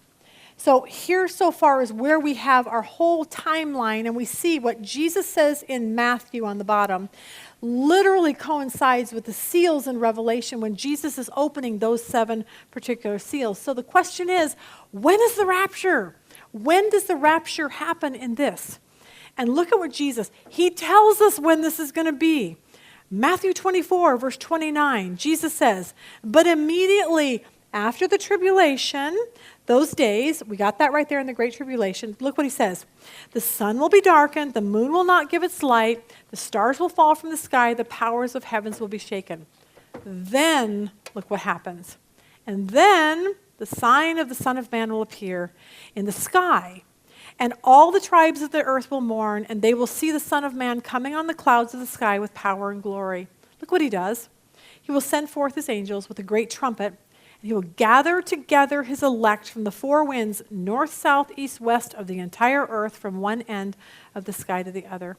So here so far is where we have our whole timeline, and we see what Jesus says in Matthew on the bottom literally coincides with the seals in Revelation when Jesus is opening those 7 particular seals. So the question is, when is the rapture? When does the rapture happen in this? And look at what he tells us when this is going to be. Matthew 24, verse 29, Jesus says, "But immediately after the tribulation, those days," we got that right there in the Great Tribulation. Look what he says. "The sun will be darkened, the moon will not give its light, the stars will fall from the sky, the powers of heavens will be shaken." Then, look what happens. "And then the sign of the Son of Man will appear in the sky. And all the tribes of the earth will mourn, and they will see the Son of Man coming on the clouds of the sky with power and glory." Look what he does. He will send forth his angels with a great trumpet, and he will gather together his elect from the four winds, north, south, east, west of the entire earth, from one end of the sky to the other.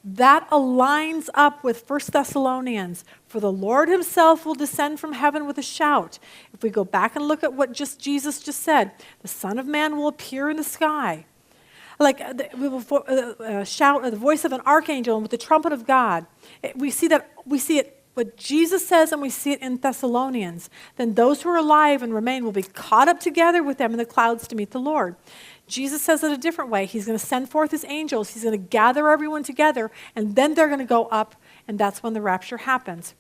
That aligns up with 1 Thessalonians. For the Lord himself will descend from heaven with a shout. If we go back and look at what Jesus just said, the Son of Man will appear in the sky. We will shout the voice of an archangel and with the trumpet of God. We see it what Jesus says, and we see it in Thessalonians. Then those who are alive and remain will be caught up together with them in the clouds to meet the Lord. Jesus says it a different way. He's going to send forth his angels. He's going to gather everyone together, and then they're going to go up, and that's when the rapture happens.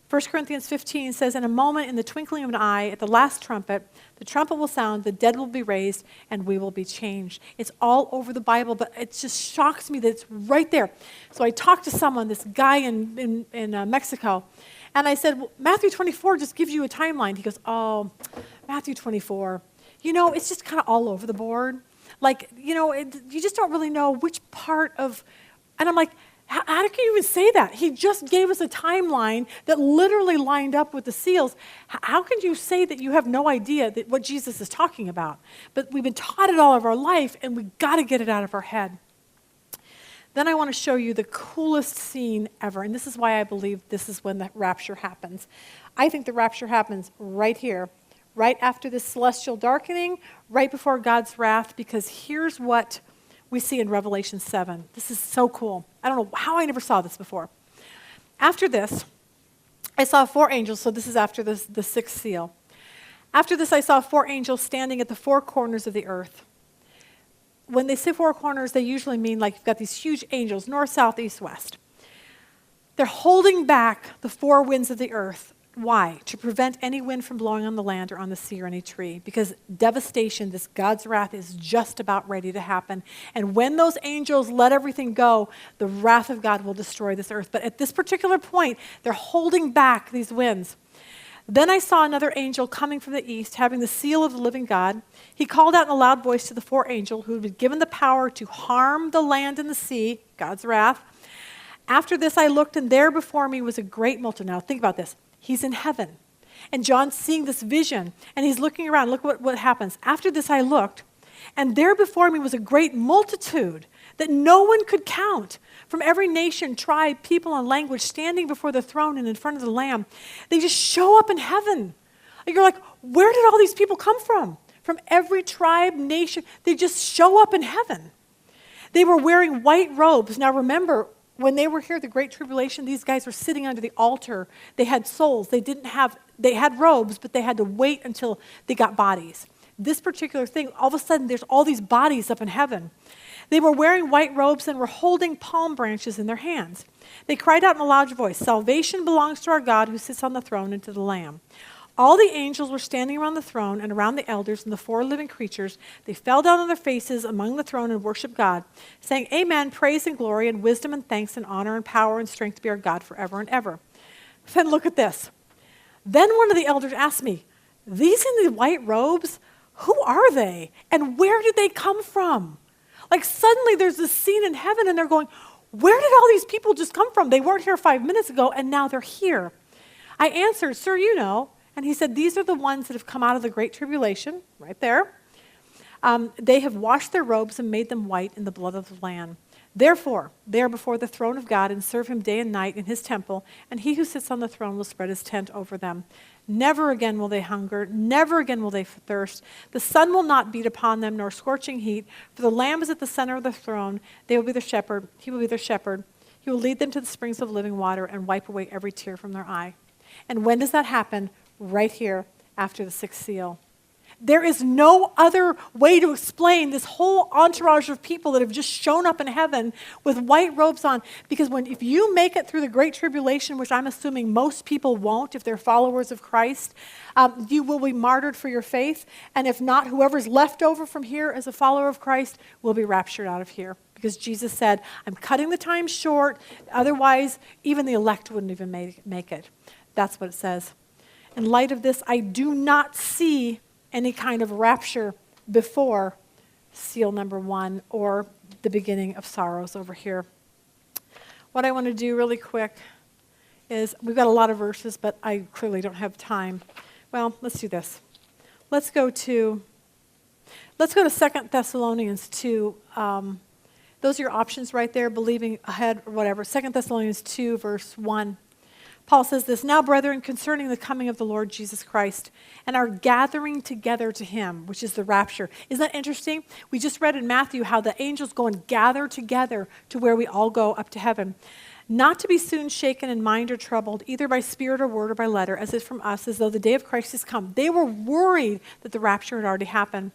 1 Corinthians 15 says, in a moment, in the twinkling of an eye, at the last trumpet, the trumpet will sound, the dead will be raised, and we will be changed. It's all over the Bible, but it just shocks me that it's right there. So I talked to someone, this guy in Mexico, and I said, well, Matthew 24 just gives you a timeline. He goes, oh, Matthew 24, it's just kind of all over the board. You just don't really know which part of, and I'm like, how can you even say that? He just gave us a timeline that literally lined up with the seals. How can you say that you have no idea that what Jesus is talking about? But we've been taught it all of our life, and we got to get it out of our head. Then I want to show you the coolest scene ever, and this is why I believe this is when the rapture happens. I think the rapture happens right here, right after this celestial darkening, right before God's wrath, because here's what we see in Revelation 7. This is so cool. I don't know how I never saw this before. After this, I saw four angels, so this is after the sixth seal. After this, I saw four angels standing at the four corners of the earth. When they say four corners, they usually mean like you've got these huge angels, north, south, east, west. They're holding back the four winds of the earth. Why? To prevent any wind from blowing on the land or on the sea or any tree. Because devastation, this God's wrath, is just about ready to happen. And when those angels let everything go, the wrath of God will destroy this earth. But at this particular point, they're holding back these winds. Then I saw another angel coming from the east, having the seal of the living God. He called out in a loud voice to the four angels who had been given the power to harm the land and the sea, God's wrath. After this I looked, and there before me was a great multitude. Now think about this. He's in heaven. And John's seeing this vision, and he's looking around. Look what happens. After this I looked, and there before me was a great multitude that no one could count, from every nation, tribe, people, and language, standing before the throne and in front of the Lamb. They just show up in heaven. And you're like, where did all these people come from? From every tribe, nation. They just show up in heaven. They were wearing white robes. Now remember, when they were here, the Great Tribulation, these guys were sitting under the altar. They had souls. They had robes, but they had to wait until they got bodies. This particular thing, all of a sudden, there's all these bodies up in heaven. They were wearing white robes and were holding palm branches in their hands. They cried out in a loud voice, "Salvation belongs to our God who sits on the throne and to the Lamb." All the angels were standing around the throne and around the elders and the four living creatures. They fell down on their faces among the throne and worshiped God, saying, "Amen, praise and glory and wisdom and thanks and honor and power and strength be our God forever and ever." Then look at this. Then one of the elders asked me, "These in the white robes, who are they? And where did they come from?" Like suddenly there's this scene in heaven and they're going, where did all these people just come from? They weren't here 5 minutes ago and now they're here. I answered, "Sir, you know." And he said, "These are the ones that have come out of the Great Tribulation," right there. "They have washed their robes and made them white in the blood of the Lamb. Therefore, they are before the throne of God and serve him day and night in his temple, and he who sits on the throne will spread his tent over them. Never again will they hunger, never again will they thirst. The sun will not beat upon them, nor scorching heat, for the Lamb is at the center of the throne. They will be their shepherd. He will be their shepherd. He will lead them to the springs of living water and wipe away every tear from their eye." And when does that happen? Right here after the sixth seal. There is no other way to explain this whole entourage of people that have just shown up in heaven with white robes on. Because if you make it through the Great Tribulation, which I'm assuming most people won't if they're followers of Christ, you will be martyred for your faith. And if not, whoever's left over from here as a follower of Christ will be raptured out of here. Because Jesus said, "I'm cutting the time short. Otherwise, even the elect wouldn't even make it." That's what it says. In light of this, I do not see any kind of rapture before seal number 1 or the beginning of sorrows over here. What I want to do really quick is, we've got a lot of verses, but I clearly don't have time. Well, let's do this. Let's go to 2 Thessalonians 2. Those are your options right there, believing ahead or whatever. 2 Thessalonians 2, verse 1. Paul says this, "Now, brethren, concerning the coming of the Lord Jesus Christ and our gathering together to him," which is the rapture. Isn't that interesting? We just read in Matthew how the angels go and gather together to where we all go up to heaven. "Not to be soon shaken in mind or troubled, either by spirit or word or by letter, as if from us, as though the day of Christ has come." They were worried that the rapture had already happened.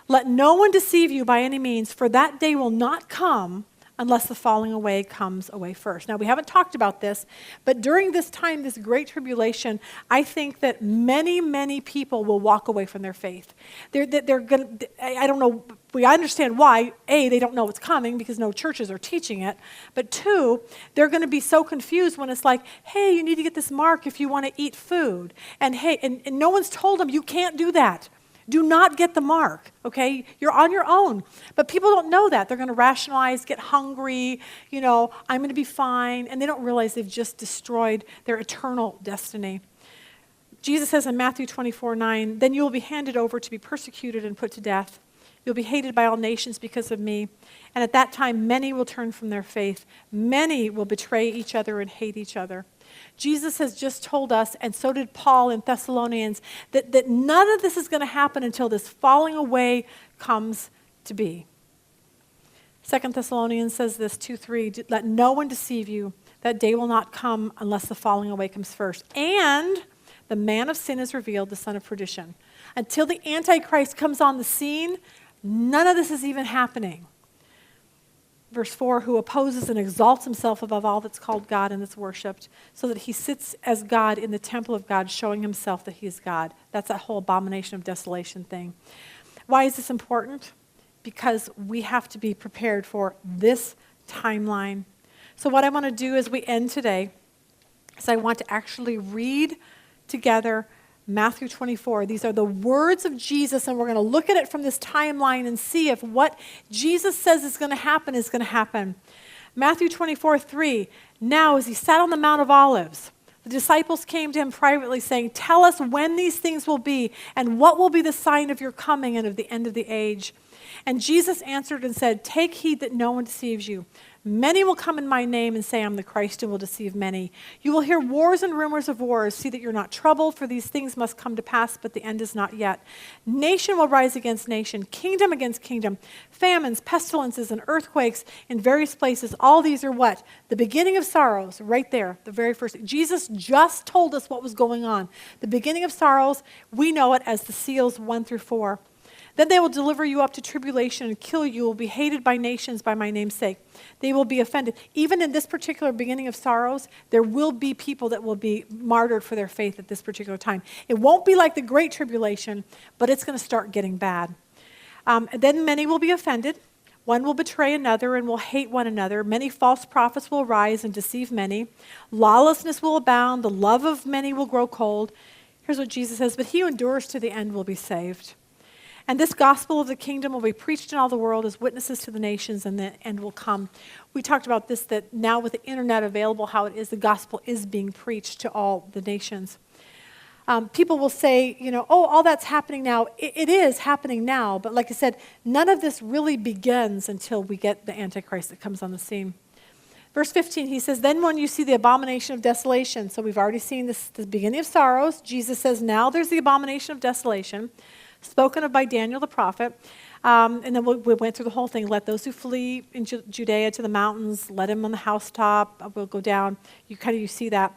"Let no one deceive you by any means, for that day will not come unless the falling away comes away first." Now, we haven't talked about this, but during this time, this great tribulation, I think that many, many people will walk away from their faith. They're going to, I don't know, we understand why. A, they don't know what's coming because no churches are teaching it. But two, they're going to be so confused when it's like, hey, you need to get this mark if you want to eat food. And hey, and no one's told them you can't do that. Do not get the mark, okay? You're on your own. But people don't know that. They're going to rationalize, get hungry, I'm going to be fine. And they don't realize they've just destroyed their eternal destiny. Jesus says in Matthew 24:9, "Then you will be handed over to be persecuted and put to death. You'll be hated by all nations because of me. And at that time, many will turn from their faith. Many will betray each other and hate each other." Jesus has just told us, and so did Paul in Thessalonians, that none of this is going to happen until this falling away comes to be. 2 Thessalonians says this, 2:3, "Let no one deceive you. That day will not come unless the falling away comes first. And the man of sin is revealed, the son of perdition." Until the Antichrist comes on the scene, none of this is even happening. Verse 4, "Who opposes and exalts himself above all that's called God and that's worshipped, so that he sits as God in the temple of God, showing himself that he is God." That's that whole abomination of desolation thing. Why is this important? Because we have to be prepared for this timeline. So what I want to do as we end today is I want to actually read together Matthew 24. These are the words of Jesus, and we're going to look at it from this timeline and see if what Jesus says is going to happen is going to happen. Matthew 24:3, "Now as he sat on the Mount of Olives, the disciples came to him privately saying, 'Tell us when these things will be, and what will be the sign of your coming and of the end of the age?' And Jesus answered and said, 'Take heed that no one deceives you. Many will come in my name and say, I'm the Christ, and will deceive many. You will hear wars and rumors of wars. See that you're not troubled, for these things must come to pass, but the end is not yet. Nation will rise against nation, kingdom against kingdom, famines, pestilences, and earthquakes in various places. All these are what? The beginning of sorrows, right there, the very first. Jesus just told us what was going on. The beginning of sorrows, we know it as the seals 1-4. Then they will deliver you up to tribulation and kill you. You will be hated by nations by my name's sake. They will be offended. Even in this particular beginning of sorrows, there will be people that will be martyred for their faith at this particular time. It won't be like the Great Tribulation, but it's going to start getting bad. Then many will be offended. One will betray another and will hate one another. Many false prophets will rise and deceive many. Lawlessness will abound. The love of many will grow cold. Here's what Jesus says, but he who endures to the end will be saved. And this gospel of the kingdom will be preached in all the world as witnesses to the nations, and the end will come. We talked about this, that now with the internet available, how it is, the gospel is being preached to all the nations. People will say, all that's happening now. It is happening now, but like I said, none of this really begins until we get the Antichrist that comes on the scene. Verse 15, he says, then when you see the abomination of desolation, so we've already seen this, the beginning of sorrows. Jesus says, now there's the abomination of desolation, spoken of by Daniel the prophet. And then we went through the whole thing. Let those who flee in Judea to the mountains, let him on the housetop. We'll go down. You see that.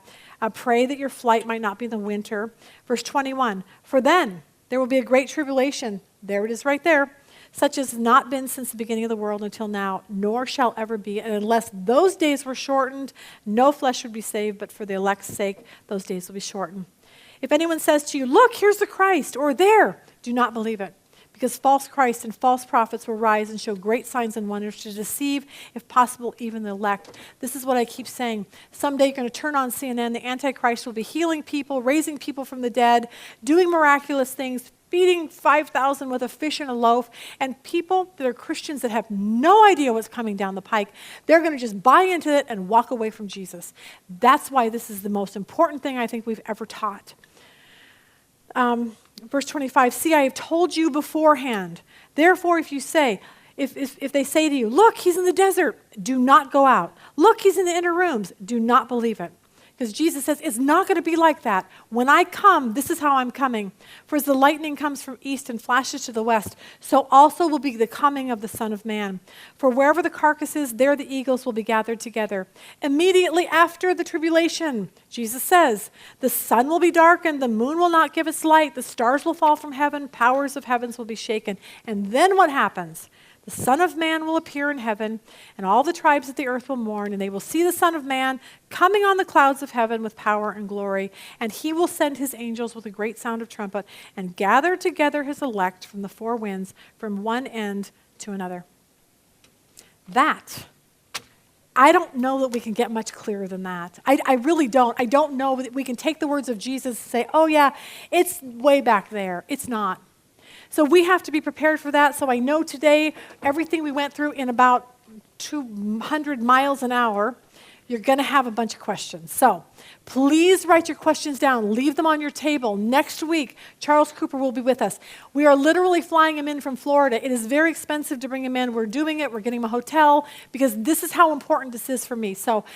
Pray that your flight might not be in the winter. Verse 21, for then there will be a great tribulation. There it is right there. Such as has not been since the beginning of the world until now, nor shall ever be. And unless those days were shortened, no flesh would be saved, but for the elect's sake, those days will be shortened. If anyone says to you, look, here's the Christ, or there, do not believe it. because false Christs and false prophets will rise and show great signs and wonders to deceive, if possible, even the elect. This is what I keep saying. Someday you're going to turn on CNN, the Antichrist will be healing people, raising people from the dead, doing miraculous things, feeding 5,000 with a fish and a loaf, and people that are Christians that have no idea what's coming down the pike, they're going to just buy into it and walk away from Jesus. That's why this is the most important thing I think we've ever taught. Verse 25, see, I have told you beforehand. Therefore, if you say, if they say to you, look, he's in the desert, do not go out. Look, he's in the inner rooms, do not believe it. Because Jesus says, it's not going to be like that. When I come, this is how I'm coming. For as the lightning comes from east and flashes to the west, so also will be the coming of the Son of Man. For wherever the carcass is, there the eagles will be gathered together. Immediately after the tribulation, Jesus says, the sun will be darkened, the moon will not give its light, the stars will fall from heaven, powers of heavens will be shaken. And then what happens? The Son of Man will appear in heaven, and all the tribes of the earth will mourn, and they will see the Son of Man coming on the clouds of heaven with power and glory. And he will send his angels with a great sound of trumpet and gather together his elect from the four winds, from one end to another. That, I don't know that we can get much clearer than that. I really don't. I don't know that we can take the words of Jesus and say, oh yeah, it's way back there. It's not. So we have to be prepared for that. So I know today, everything we went through in about 200 miles an hour, you're going to have a bunch of questions. So please write your questions down. Leave them on your table. Next week, Charles Cooper will be with us. We are literally flying him in from Florida. It is very expensive to bring him in. We're doing it. We're getting him a hotel because this is how important this is for me. So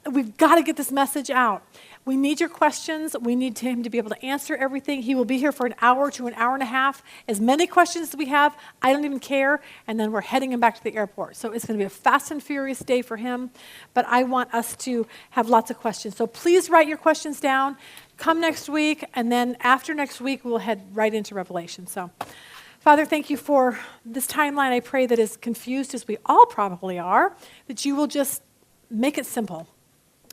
we've got to get this message out. We need your questions. We need him to be able to answer everything. He will be here for an hour to an hour and a half. As many questions as we have, I don't even care. And then we're heading him back to the airport. So it's going to be a fast and furious day for him. But I want us to have lots of questions. So please write your questions down. Come next week. And then after next week, we'll head right into Revelation. So, Father, thank you for this timeline. I pray that as confused as we all probably are, that you will just make it simple.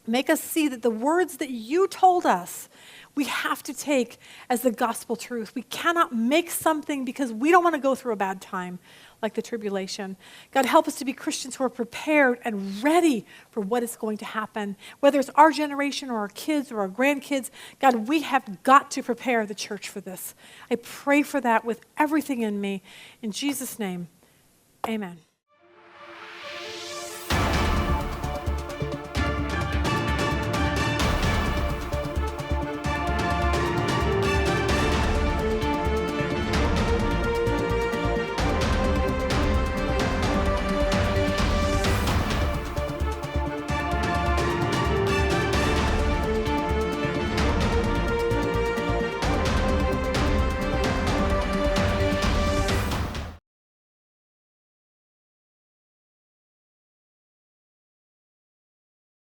Make us see that the words that you told us, we have to take as the gospel truth. We cannot make something because we don't want to go through a bad time like the tribulation. God, help us to be Christians who are prepared and ready for what is going to happen. Whether it's our generation or our kids or our grandkids, God, we have got to prepare the church for this. I pray for that with everything in me. In Jesus' name, amen.